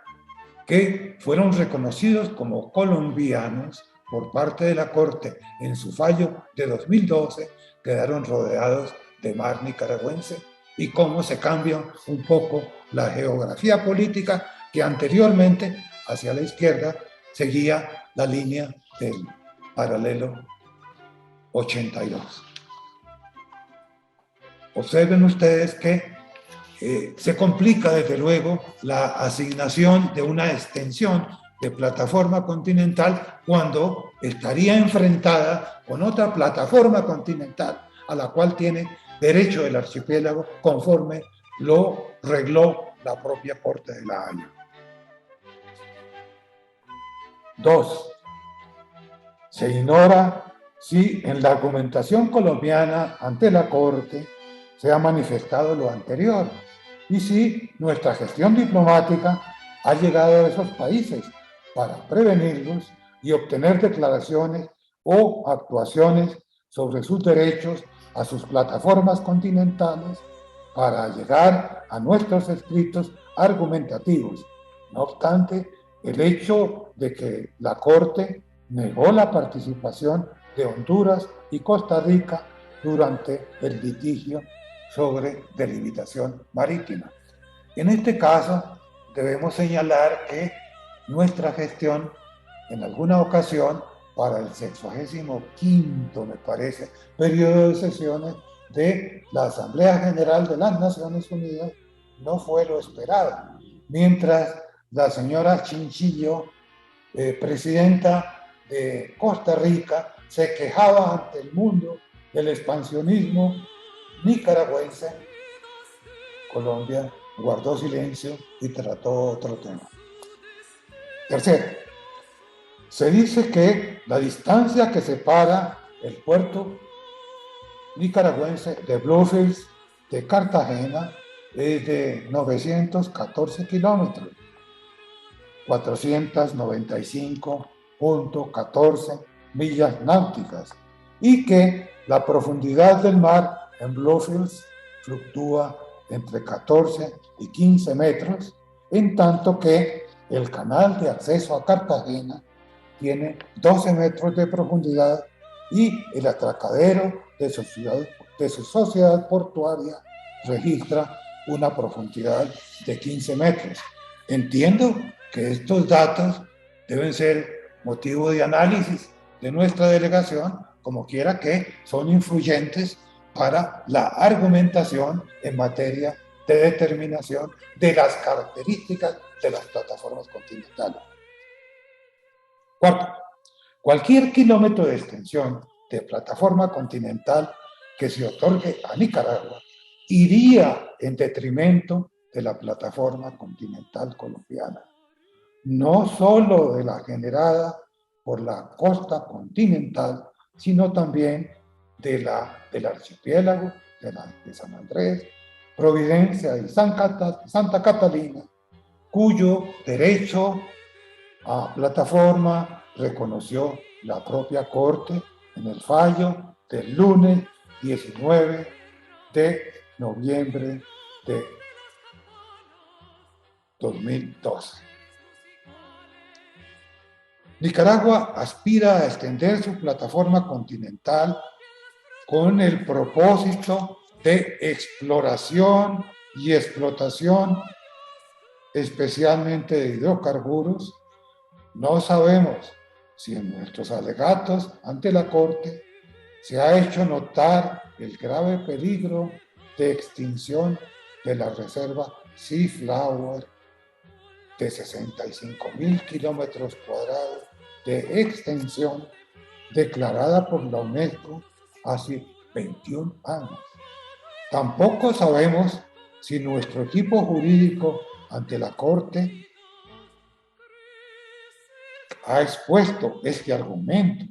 que fueron reconocidos como colombianos por parte de la Corte en su fallo de 2012, quedaron rodeados de mar nicaragüense y cómo se cambia un poco la geografía política que anteriormente, hacia la izquierda, seguía la línea del paralelo 82. Observen ustedes que se complica desde luego la asignación de una extensión de plataforma continental cuando estaría enfrentada con otra plataforma continental a la cual tiene derecho el archipiélago conforme lo regló la propia Corte de la Haya. 2. Se ignora si en la argumentación colombiana ante la Corte se ha manifestado lo anterior y si nuestra gestión diplomática ha llegado a esos países para prevenirlos y obtener declaraciones o actuaciones sobre sus derechos a sus plataformas continentales para llegar a nuestros escritos argumentativos. No obstante, el hecho de que la Corte negó la participación de Honduras y Costa Rica durante el litigio sobre delimitación marítima. En este caso, debemos señalar que nuestra gestión, en alguna ocasión, para el 65º, me parece, periodo de sesiones de la Asamblea General de las Naciones Unidas, no fue lo esperado. Mientras la señora Chinchillo, presidenta de Costa Rica, se quejaba ante el mundo del expansionismo nicaragüense, Colombia guardó silencio y trató otro tema. Tercero, se dice que la distancia que separa el puerto nicaragüense de Bluefields de Cartagena es de 914 kilómetros, 495.14 millas náuticas, y que la profundidad del mar en Bluefields fluctúa entre 14 y 15 metros, en tanto que el canal de acceso a Cartagena tiene 12 metros de profundidad y el atracadero de su sociedad portuaria registra una profundidad de 15 metros. Entiendo que estos datos deben ser motivo de análisis de nuestra delegación, como quiera que son influyentes para la argumentación en materia de determinación de las características de las plataformas continentales. Cuarto, cualquier kilómetro de extensión de plataforma continental que se otorgue a Nicaragua iría en detrimento de la plataforma continental colombiana, no solo de la generada por la costa continental, sino también del archipiélago de San Andrés, Providencia y Santa Catalina, cuyo derecho a plataforma reconoció la propia Corte en el fallo del lunes 19 de noviembre de 2012. Nicaragua aspira a extender su plataforma continental con el propósito de exploración y explotación, especialmente de hidrocarburos. No sabemos si en nuestros alegatos ante la Corte se ha hecho notar el grave peligro de extinción de la reserva Sea Flower de 65.000 kilómetros cuadrados de extensión declarada por la UNESCO hace 21 años. Tampoco sabemos si nuestro equipo jurídico ante la Corte ha expuesto este argumento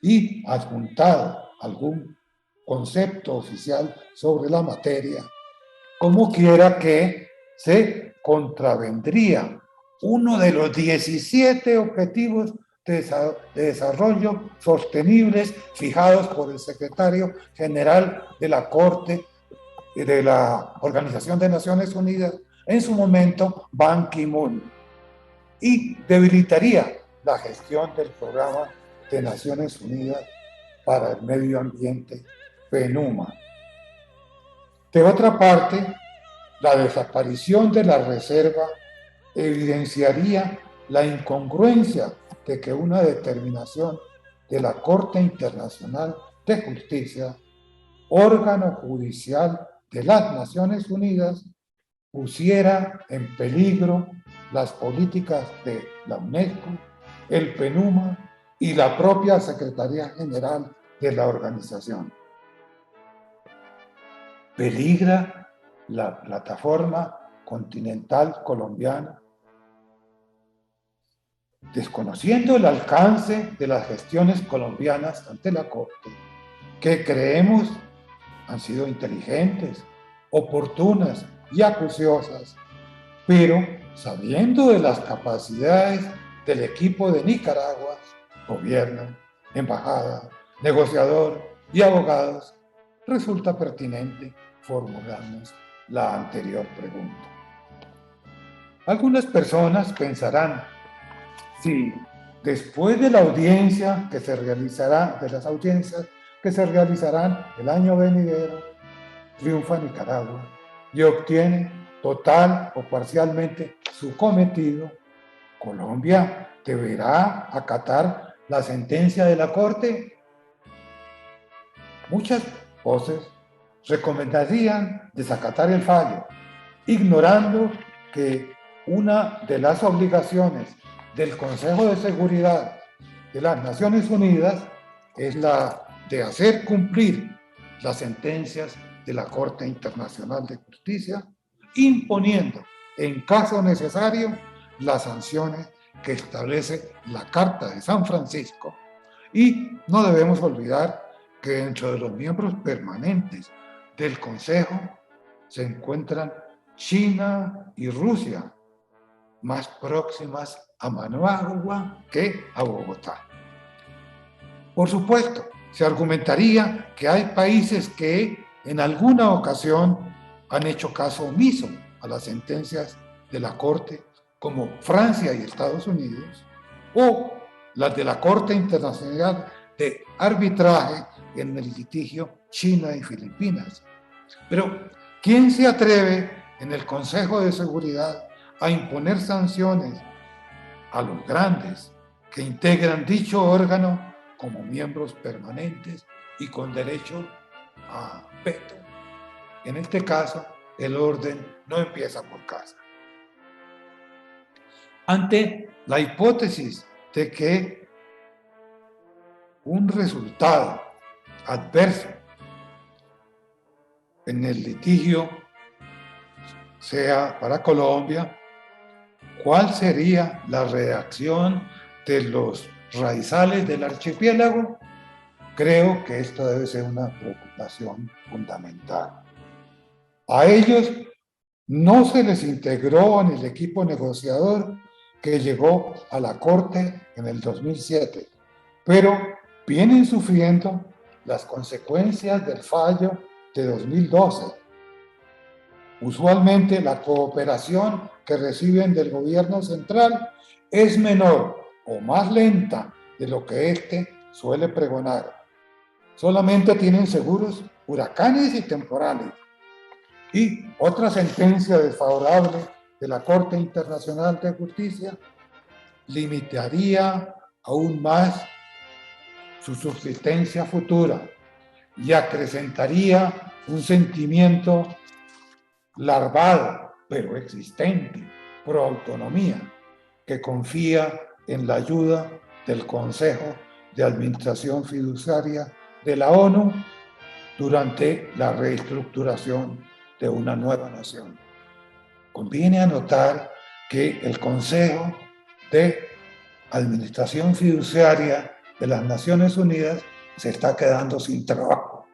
y adjuntado algún concepto oficial sobre la materia, como quiera que se contravendría uno de los 17 objetivos de desarrollo sostenibles fijados por el secretario general de la Corte de la Organización de Naciones Unidas, en su momento Ban Ki-moon, y debilitaría la gestión del Programa de Naciones Unidas para el Medio Ambiente, PNUMA. De otra parte, la desaparición de la reserva evidenciaría la incongruencia de que una determinación de la Corte Internacional de Justicia, órgano judicial de las Naciones Unidas, pusiera en peligro las políticas de la UNESCO, el PNUMA y la propia Secretaría General de la organización. Peligra la plataforma continental colombiana, desconociendo el alcance de las gestiones colombianas ante la Corte, que creemos han sido inteligentes, oportunas y acuciosas, pero sabiendo de las capacidades del equipo de Nicaragua, gobierno, embajada, negociador y abogados, resulta pertinente formularnos la anterior pregunta. Algunas personas pensarán, si después de la audiencia que se realizará, de las audiencias que se realizarán el año venidero, triunfa Nicaragua y obtiene total o parcialmente su cometido, ¿Colombia deberá acatar la sentencia de la Corte? Muchas voces recomendarían desacatar el fallo, ignorando que una de las obligaciones del Consejo de Seguridad de las Naciones Unidas es la de hacer cumplir las sentencias de la Corte Internacional de Justicia, imponiendo, en caso necesario, las sanciones que establece la Carta de San Francisco. Y no debemos olvidar que dentro de los miembros permanentes del Consejo se encuentran China y Rusia, más próximas a Managua que a Bogotá. Por supuesto, se argumentaría que hay países que en alguna ocasión han hecho caso omiso a las sentencias de la Corte, como Francia y Estados Unidos, o las de la Corte Internacional de Arbitraje en el litigio China y Filipinas. Pero, ¿quién se atreve en el Consejo de Seguridad a imponer sanciones a los grandes que integran dicho órgano como miembros permanentes y con derecho a veto? En este caso, el orden no empieza por casa. Ante la hipótesis de que un resultado adverso en el litigio sea para Colombia, ¿cuál sería la reacción de los raizales del archipiélago? Creo que esto debe ser una preocupación fundamental. A ellos no se les integró en el equipo negociador que llegó a la Corte en el 2007, pero vienen sufriendo las consecuencias del fallo de 2012. Usualmente la cooperación que reciben del gobierno central es menor o más lenta de lo que éste suele pregonar. Solamente tienen seguros huracanes y temporales. Y otra sentencia desfavorable de la Corte Internacional de Justicia limitaría aún más su subsistencia futura y acrecentaría un sentimiento larvado, pero existente, pro autonomía, que confía en la ayuda del Consejo de Administración Fiduciaria de la ONU durante la reestructuración de una nueva nación. Conviene anotar que el Consejo de Administración Fiduciaria de las Naciones Unidas se está quedando sin trabajo,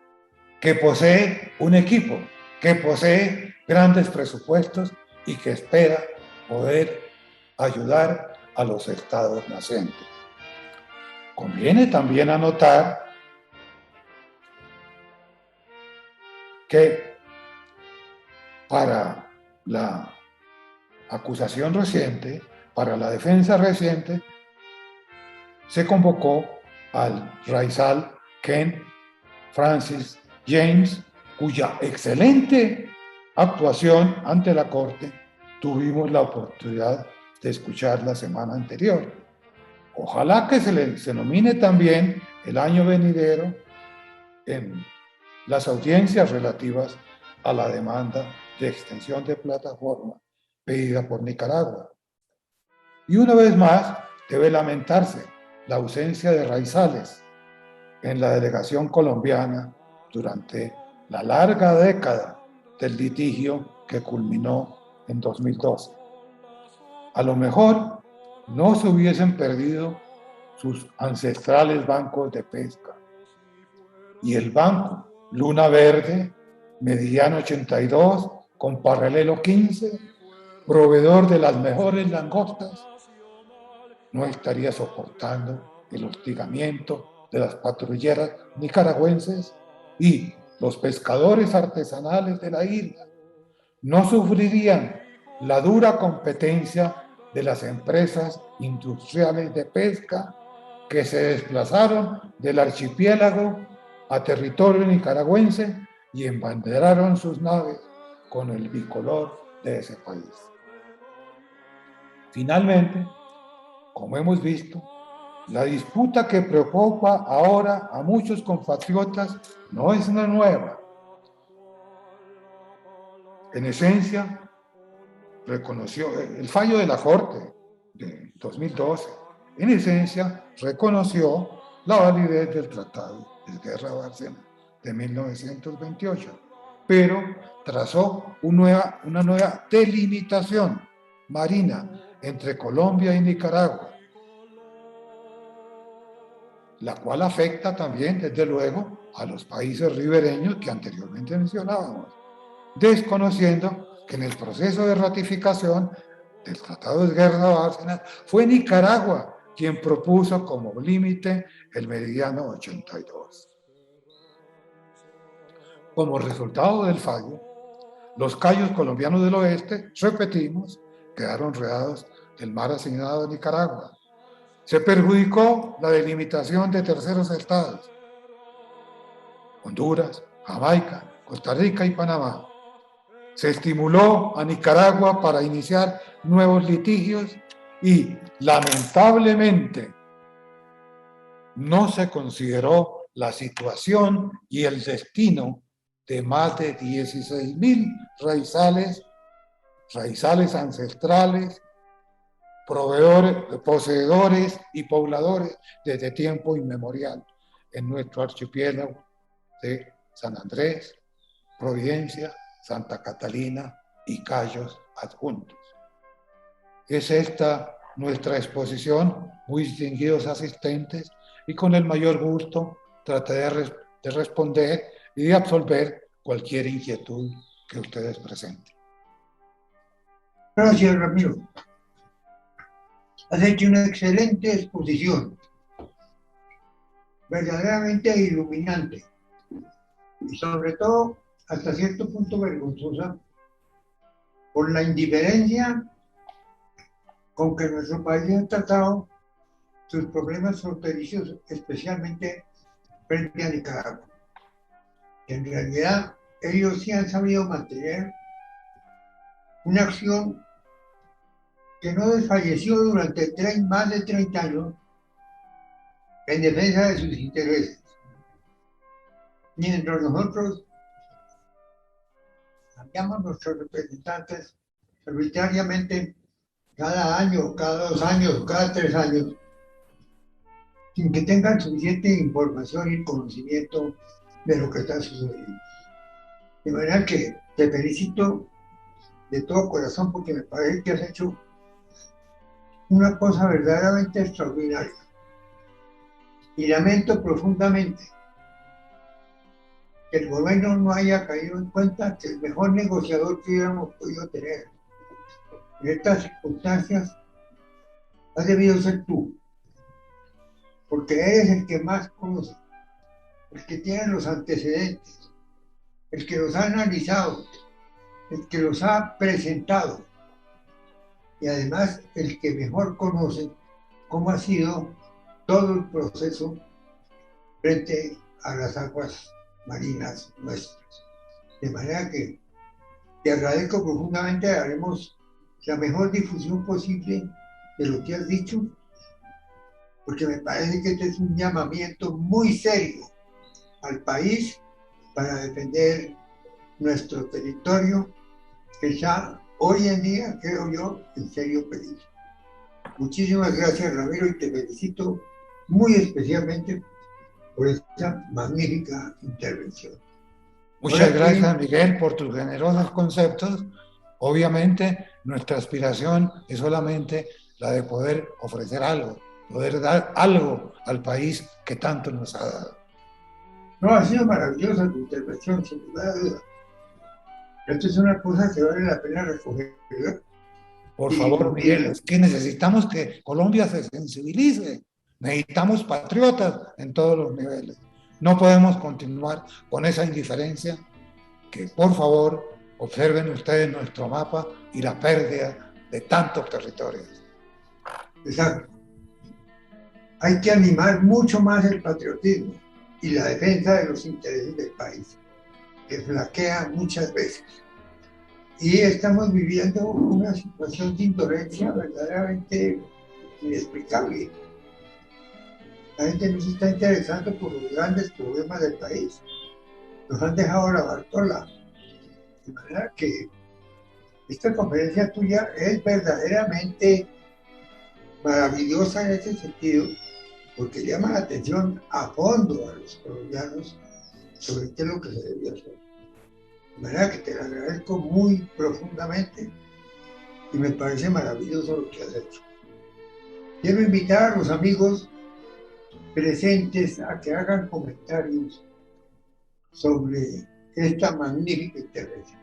que posee un equipo, que posee grandes presupuestos y que espera poder ayudar a los estados nacientes. Conviene también anotar que para la acusación reciente, para la defensa reciente, se convocó al raizal Ken Francis James, cuya excelente actuación ante la Corte tuvimos la oportunidad de escuchar la semana anterior. Ojalá que se nomine también el año venidero en las audiencias relativas a la demanda de extensión de plataforma pedida por Nicaragua. Y una vez más, debe lamentarse la ausencia de raizales en la delegación colombiana durante la larga década del litigio que culminó en 2012. A lo mejor no se hubiesen perdido sus ancestrales bancos de pesca y el banco Luna Verde, Mediano 82, con Paralelo 15, proveedor de las mejores langostas, no estaría soportando el hostigamiento de las patrulleras nicaragüenses y los pescadores artesanales de la isla no sufrirían la dura competencia de las empresas industriales de pesca que se desplazaron del archipiélago a territorio nicaragüense y embanderaron sus naves con el bicolor de ese país. Finalmente, como hemos visto, la disputa que preocupa ahora a muchos compatriotas no es una nueva. En esencia, reconoció el fallo de la Corte de 2012, en esencia, reconoció la validez del Tratado de Esguerra-Bárcena de 1928, pero trazó una nueva delimitación marina entre Colombia y Nicaragua, la cual afecta también, desde luego, a los países ribereños que anteriormente mencionábamos, desconociendo que en el proceso de ratificación del Tratado de Esguerra-Bárcena fue Nicaragua quien propuso como límite el meridiano 82. Como resultado del fallo, los cayos colombianos del oeste, repetimos, quedaron rodeados del mar asignado a Nicaragua. Se perjudicó la delimitación de terceros estados, Honduras, Jamaica, Costa Rica y Panamá. Se estimuló a Nicaragua para iniciar nuevos litigios y, lamentablemente, no se consideró la situación y el destino de más de 16,000 raizales ancestrales, poseedores y pobladores desde tiempo inmemorial en nuestro archipiélago de San Andrés, Providencia, Santa Catalina y Cayos adjuntos. Es esta nuestra exposición, muy distinguidos asistentes, y con el mayor gusto trataré de responder y de absolver cualquier inquietud que ustedes presenten. Gracias, Ramiro. Has hecho una excelente exposición, verdaderamente iluminante y sobre todo hasta cierto punto vergonzosa por la indiferencia con que nuestro país ha tratado sus problemas fronterizos, especialmente frente a Nicaragua. En realidad, ellos sí han sabido mantener una acción que no desfalleció durante más de 30 años en defensa de sus intereses. Mientras nosotros cambiamos nuestros representantes arbitrariamente cada año, cada 2 años, cada 3 años, sin que tengan suficiente información y conocimiento de lo que está sucediendo. De manera que te felicito de todo corazón porque me parece que has hecho una cosa verdaderamente extraordinaria. Y lamento profundamente que el gobierno no haya caído en cuenta que el mejor negociador que hubiéramos podido tener en estas circunstancias ha debido ser tú, porque eres el que más conoce, el que tiene los antecedentes, el que los ha analizado, el que los ha presentado y además el que mejor conoce cómo ha sido todo el proceso frente a las aguas marinas nuestras. De manera que te agradezco profundamente, haremos la mejor difusión posible de lo que has dicho, porque me parece que este es un llamamiento muy serio al país para defender nuestro territorio, que está hoy en día, creo yo, en serio peligro. Muchísimas gracias, Ramiro, y te felicito muy especialmente por esta magnífica intervención. Muchas gracias, Miguel, por tus generosos conceptos. Obviamente, nuestra aspiración es solamente la de poder ofrecer algo, poder dar algo al país que tanto nos ha dado. No, ha sido maravillosa tu intervención, sin duda de duda. Esto es una cosa que vale la pena recoger, ¿verdad? Por favor, Miguel, es que necesitamos que Colombia se sensibilice. Necesitamos patriotas en todos los niveles. No podemos continuar con esa indiferencia. Que por favor observen ustedes nuestro mapa y la pérdida de tantos territorios. Exacto. Hay que animar mucho más el patriotismo y la defensa de los intereses del país, que flaquea muchas veces. Y estamos viviendo una situación de indolencia verdaderamente inexplicable. La gente no se está interesando por los grandes problemas del país. Nos han dejado la Bartola. De manera que esta conferencia tuya es verdaderamente maravillosa en ese sentido, porque llama la atención a fondo a los colombianos sobre qué es lo que se debía hacer. De manera que te lo agradezco muy profundamente y me parece maravilloso lo que has hecho. Quiero invitar a los amigos presentes a que hagan comentarios sobre esta magnífica intervención.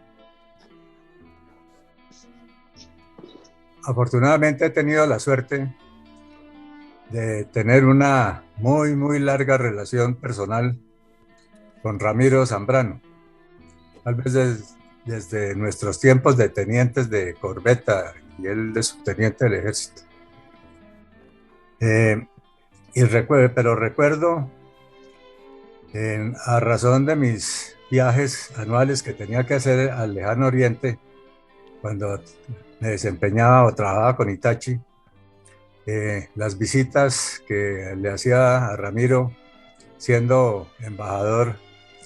Afortunadamente he tenido la suerte de tener una muy larga relación personal con Ramiro Zambrano, tal vez desde nuestros tiempos de tenientes de corbeta y él de subteniente del ejército. Pero recuerdo, a razón de mis viajes anuales que tenía que hacer al lejano oriente, cuando me desempeñaba o trabajaba con Itachi, las visitas que le hacía a Ramiro siendo embajador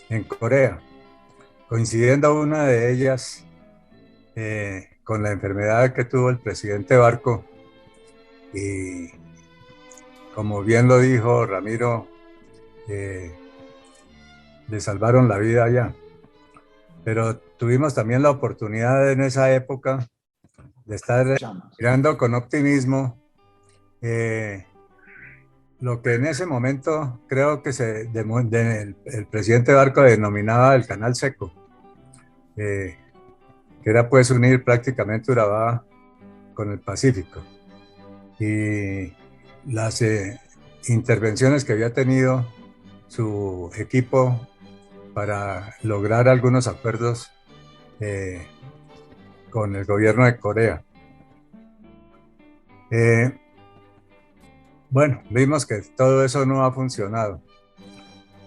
en Corea, coincidiendo una de ellas con la enfermedad que tuvo el presidente Barco, y como bien lo dijo Ramiro, le salvaron la vida allá. Pero tuvimos también la oportunidad en esa época de estar mirando con optimismo lo que en ese momento creo que el presidente Barco denominaba el Canal Seco, que era pues unir prácticamente Urabá con el Pacífico. Y las intervenciones que había tenido su equipo para lograr algunos acuerdos con el gobierno de Corea. Bueno, vimos que todo eso no ha funcionado,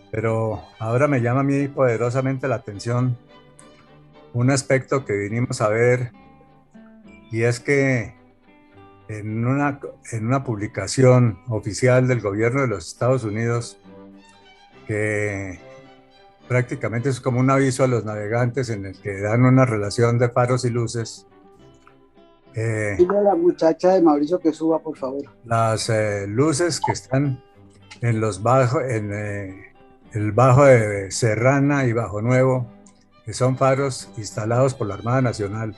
pero ahora me llama a mí poderosamente la atención un aspecto que vinimos a ver, y es que en una publicación oficial del gobierno de los Estados Unidos, que prácticamente es como un aviso a los navegantes en el que dan una relación de faros y luces. Dile a la muchacha de Mauricio que suba, por favor. Las luces que están en el Bajo de Serrana y Bajo Nuevo, que son faros instalados por la Armada Nacional.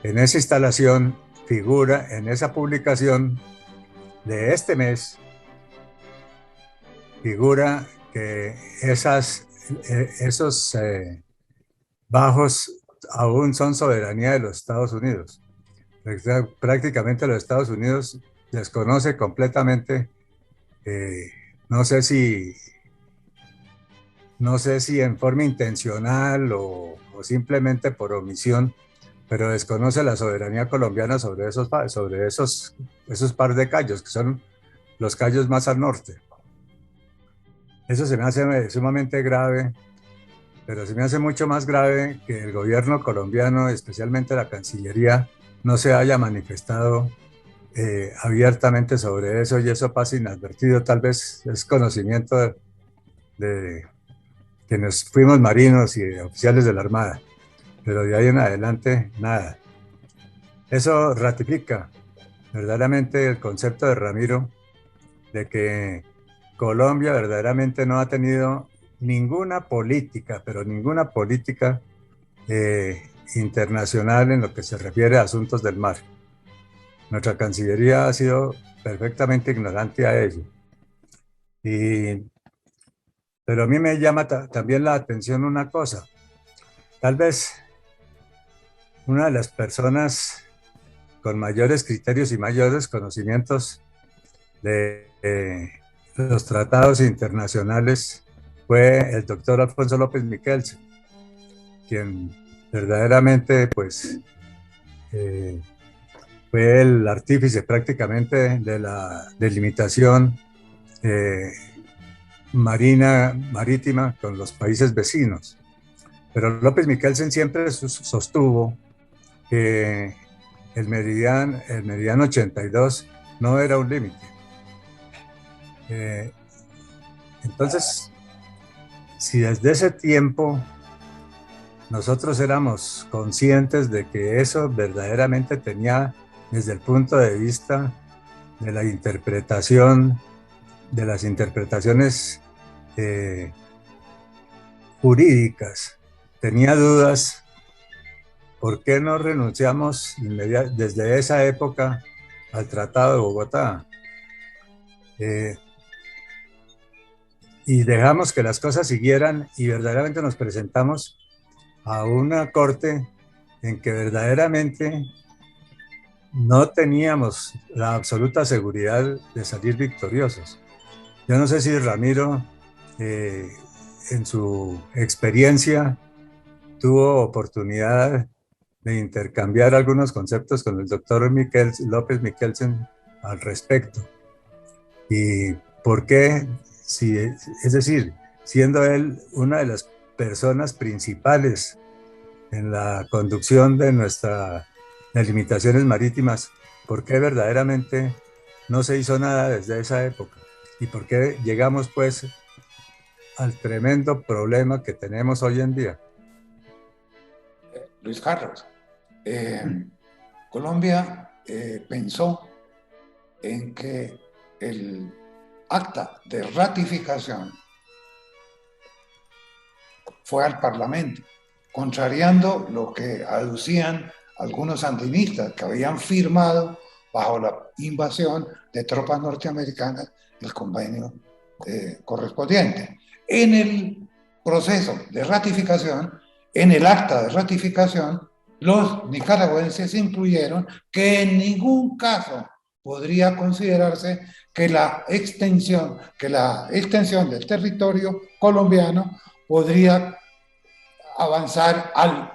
En esa instalación figura, en esa publicación de este mes, figura que esos bajos aún son soberanía de los Estados Unidos. Prácticamente los Estados Unidos desconoce completamente, no sé si en forma intencional o simplemente por omisión, pero desconoce la soberanía colombiana sobre esos par de cayos, que son los cayos más al norte. Eso se me hace sumamente grave, pero se me hace mucho más grave que el gobierno colombiano, especialmente la Cancillería, no se haya manifestado abiertamente sobre eso, y eso pasa inadvertido. Tal vez es conocimiento de quienes fuimos marinos y oficiales de la Armada, pero de ahí en adelante nada. Eso ratifica verdaderamente el concepto de Ramiro de que Colombia verdaderamente no ha tenido ninguna política, pero ninguna política internacional en lo que se refiere a asuntos del mar. Nuestra Cancillería ha sido perfectamente ignorante a ello. Pero a mí me llama también la atención una cosa. Tal vez una de las personas con mayores criterios y mayores conocimientos de los tratados internacionales fue el doctor Alfonso López Michelsen, quien verdaderamente pues fue el artífice prácticamente de la delimitación marítima con los países vecinos. Pero López Michelsen siempre sostuvo que el meridiano 82 no era un límite. Entonces, si desde ese tiempo nosotros éramos conscientes de que eso verdaderamente tenía, desde el punto de vista de la interpretación, de las interpretaciones jurídicas, tenía dudas, ¿por qué no renunciamos desde esa época al Tratado de Bogotá? Y dejamos que las cosas siguieran y verdaderamente nos presentamos a una corte en que verdaderamente no teníamos la absoluta seguridad de salir victoriosos. Yo no sé si Ramiro, en su experiencia, tuvo oportunidad de intercambiar algunos conceptos con el doctor López Michelsen al respecto. ¿Y por qué? Es decir, siendo él una de las personas principales en la conducción de nuestras delimitaciones marítimas, ¿por qué verdaderamente no se hizo nada desde esa época? ¿Y por qué llegamos pues al tremendo problema que tenemos hoy en día? Luis Carlos, Colombia pensó en que el acta de ratificación fue al Parlamento, contrariando lo que aducían algunos sandinistas que habían firmado bajo la invasión de tropas norteamericanas el convenio correspondiente. En el proceso de ratificación, en el acta de ratificación, los nicaragüenses incluyeron que en ningún caso podría considerarse que la extensión del territorio colombiano podría avanzar al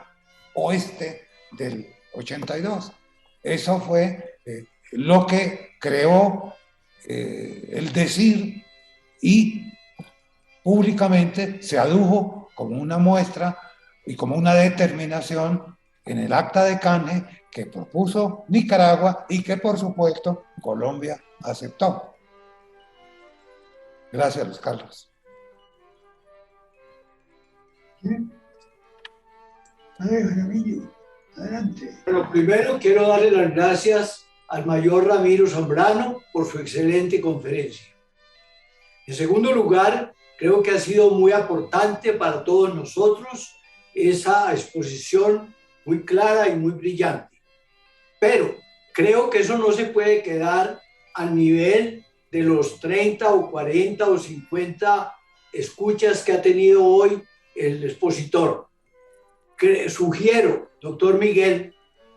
oeste del 82. Eso fue lo que creó el decir, y públicamente se adujo como una muestra y como una determinación en el acta de Canje que propuso Nicaragua y que por supuesto Colombia aceptó. Gracias, Luis Carlos. Adelante. Bueno, primero quiero darle las gracias al mayor Ramiro Zambrano por su excelente conferencia. En segundo lugar, creo que ha sido muy aportante para todos nosotros esa exposición muy clara y muy brillante. Pero creo que eso no se puede quedar al nivel de los 30 o 40 o 50 escuchas que ha tenido hoy el expositor. Sugiero, doctor Miguel,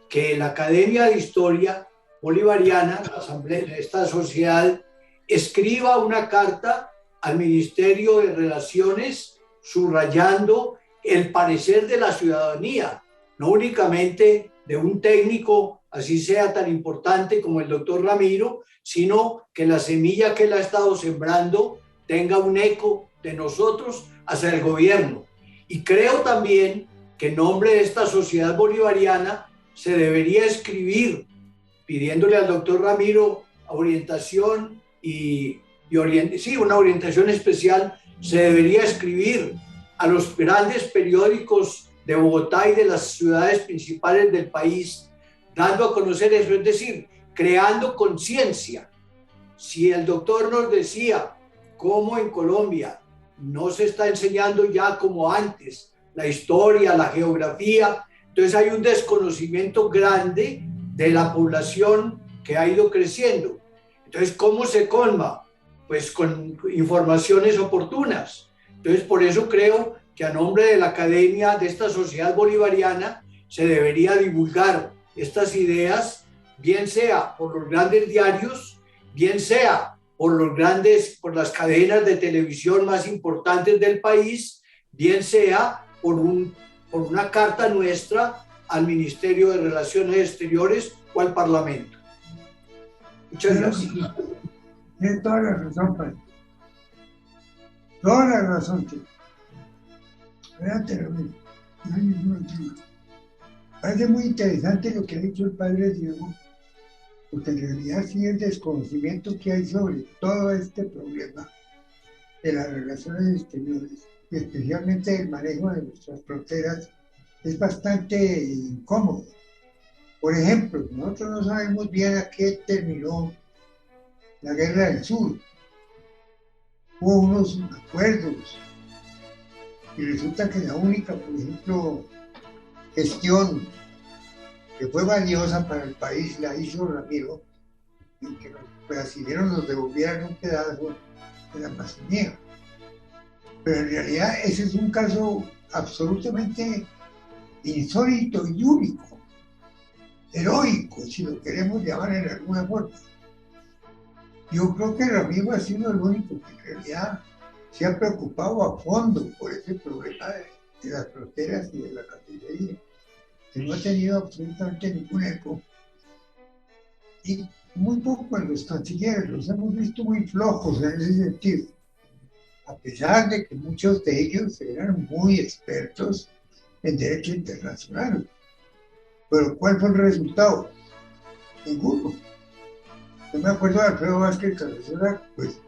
que la Academia de Historia Bolivariana, la Asamblea de esta sociedad, escriba una carta al Ministerio de Relaciones subrayando el parecer de la ciudadanía, no únicamente de un técnico, así sea tan importante como el doctor Ramiro, sino que la semilla que él ha estado sembrando tenga un eco de nosotros hacia el gobierno Y creo también que en nombre de esta sociedad bolivariana se debería escribir, pidiéndole al doctor Ramiro orientación una orientación especial, se debería escribir a los grandes periódicos de Bogotá y de las ciudades principales del país, dando a conocer eso, es decir, creando conciencia. Si el doctor nos decía cómo en Colombia no se está enseñando ya como antes la historia, la geografía, entonces hay un desconocimiento grande de la población que ha ido creciendo. Entonces, ¿cómo se colma? Pues con informaciones oportunas. Entonces, por eso creo que a nombre de la academia, de esta sociedad bolivariana, se debería divulgar estas ideas, bien sea por los grandes diarios, bien sea por las cadenas de televisión más importantes del país, bien sea por una carta nuestra al Ministerio de Relaciones Exteriores o al Parlamento. Muchas gracias. Tiene toda la razón, padre. Toda la razón, tío. No hay ningún tema. Parece muy interesante lo que ha dicho el padre Diego, porque en realidad sí el desconocimiento que hay sobre todo este problema de las relaciones exteriores, y especialmente el manejo de nuestras fronteras, es bastante incómodo. Por ejemplo, nosotros no sabemos bien a qué terminó la Guerra del Sur. Hubo unos acuerdos y resulta que la única, por ejemplo, gestión que fue valiosa para el país la hizo Ramiro, y que los brasileños nos devolvieran un pedazo de la Amazonía. Pero en realidad ese es un caso absolutamente insólito y único, heroico, si lo queremos llamar en alguna forma. Yo creo que Ramiro ha sido el único que en realidad se ha preocupado a fondo por ese problema de las fronteras y de la Cancillería, que no ha tenido absolutamente ningún eco. Y muy poco en los cancilleres, los hemos visto muy flojos en ese sentido, a pesar de que muchos de ellos eran muy expertos en derecho internacional. Pero ¿cuál fue el resultado? Ninguno. Yo me acuerdo de Alfredo Vázquez Cabezona, pues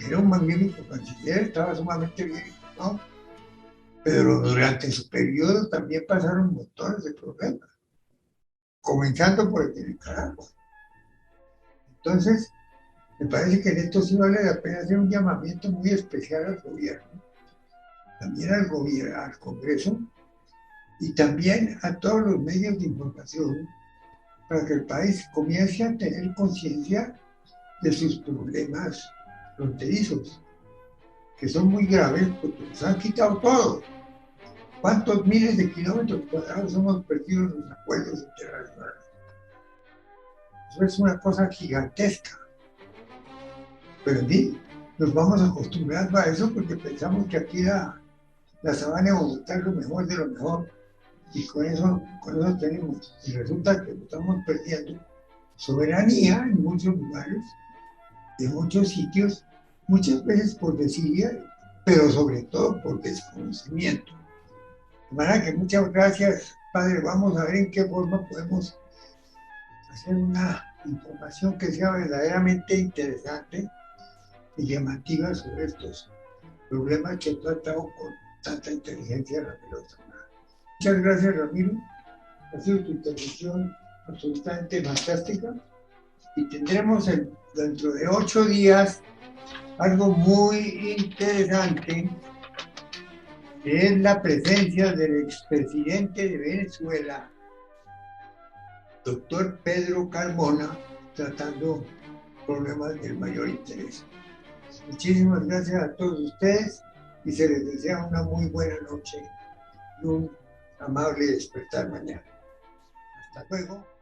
era un magnífico canciller, estaba sumamente bien informado, pero durante su periodo también pasaron montones de problemas, comenzando por el de Nicaragua. Entonces, me parece que en esto sí vale la pena hacer un llamamiento muy especial al gobierno, también al gobierno, al Congreso, y también a todos los medios de información, para que el país comience a tener conciencia de sus problemas fronterizos, que son muy graves porque nos han quitado todo. ¿Cuántos miles de kilómetros cuadrados hemos perdido en los acuerdos internacionales? Eso es una cosa gigantesca. Pero en fin, nos vamos acostumbrando a eso porque pensamos que aquí la sabana de Bogotá es lo mejor de lo mejor, y con eso tenemos. Y resulta que estamos perdiendo soberanía en muchos lugares, en muchos sitios, muchas veces por desidia, pero sobre todo por desconocimiento. De manera que muchas gracias, padre. Vamos a ver en qué forma podemos hacer una información que sea verdaderamente interesante y llamativa sobre estos problemas que he tratado con tanta inteligencia Ramiro. Muchas gracias, Ramiro. Ha sido tu intervención absolutamente fantástica, y tendremos dentro de 8 días algo muy interesante, que es la presencia del expresidente de Venezuela, doctor Pedro Carmona, tratando problemas del mayor interés. Muchísimas gracias a todos ustedes y se les desea una muy buena noche y un amable despertar mañana. Hasta luego.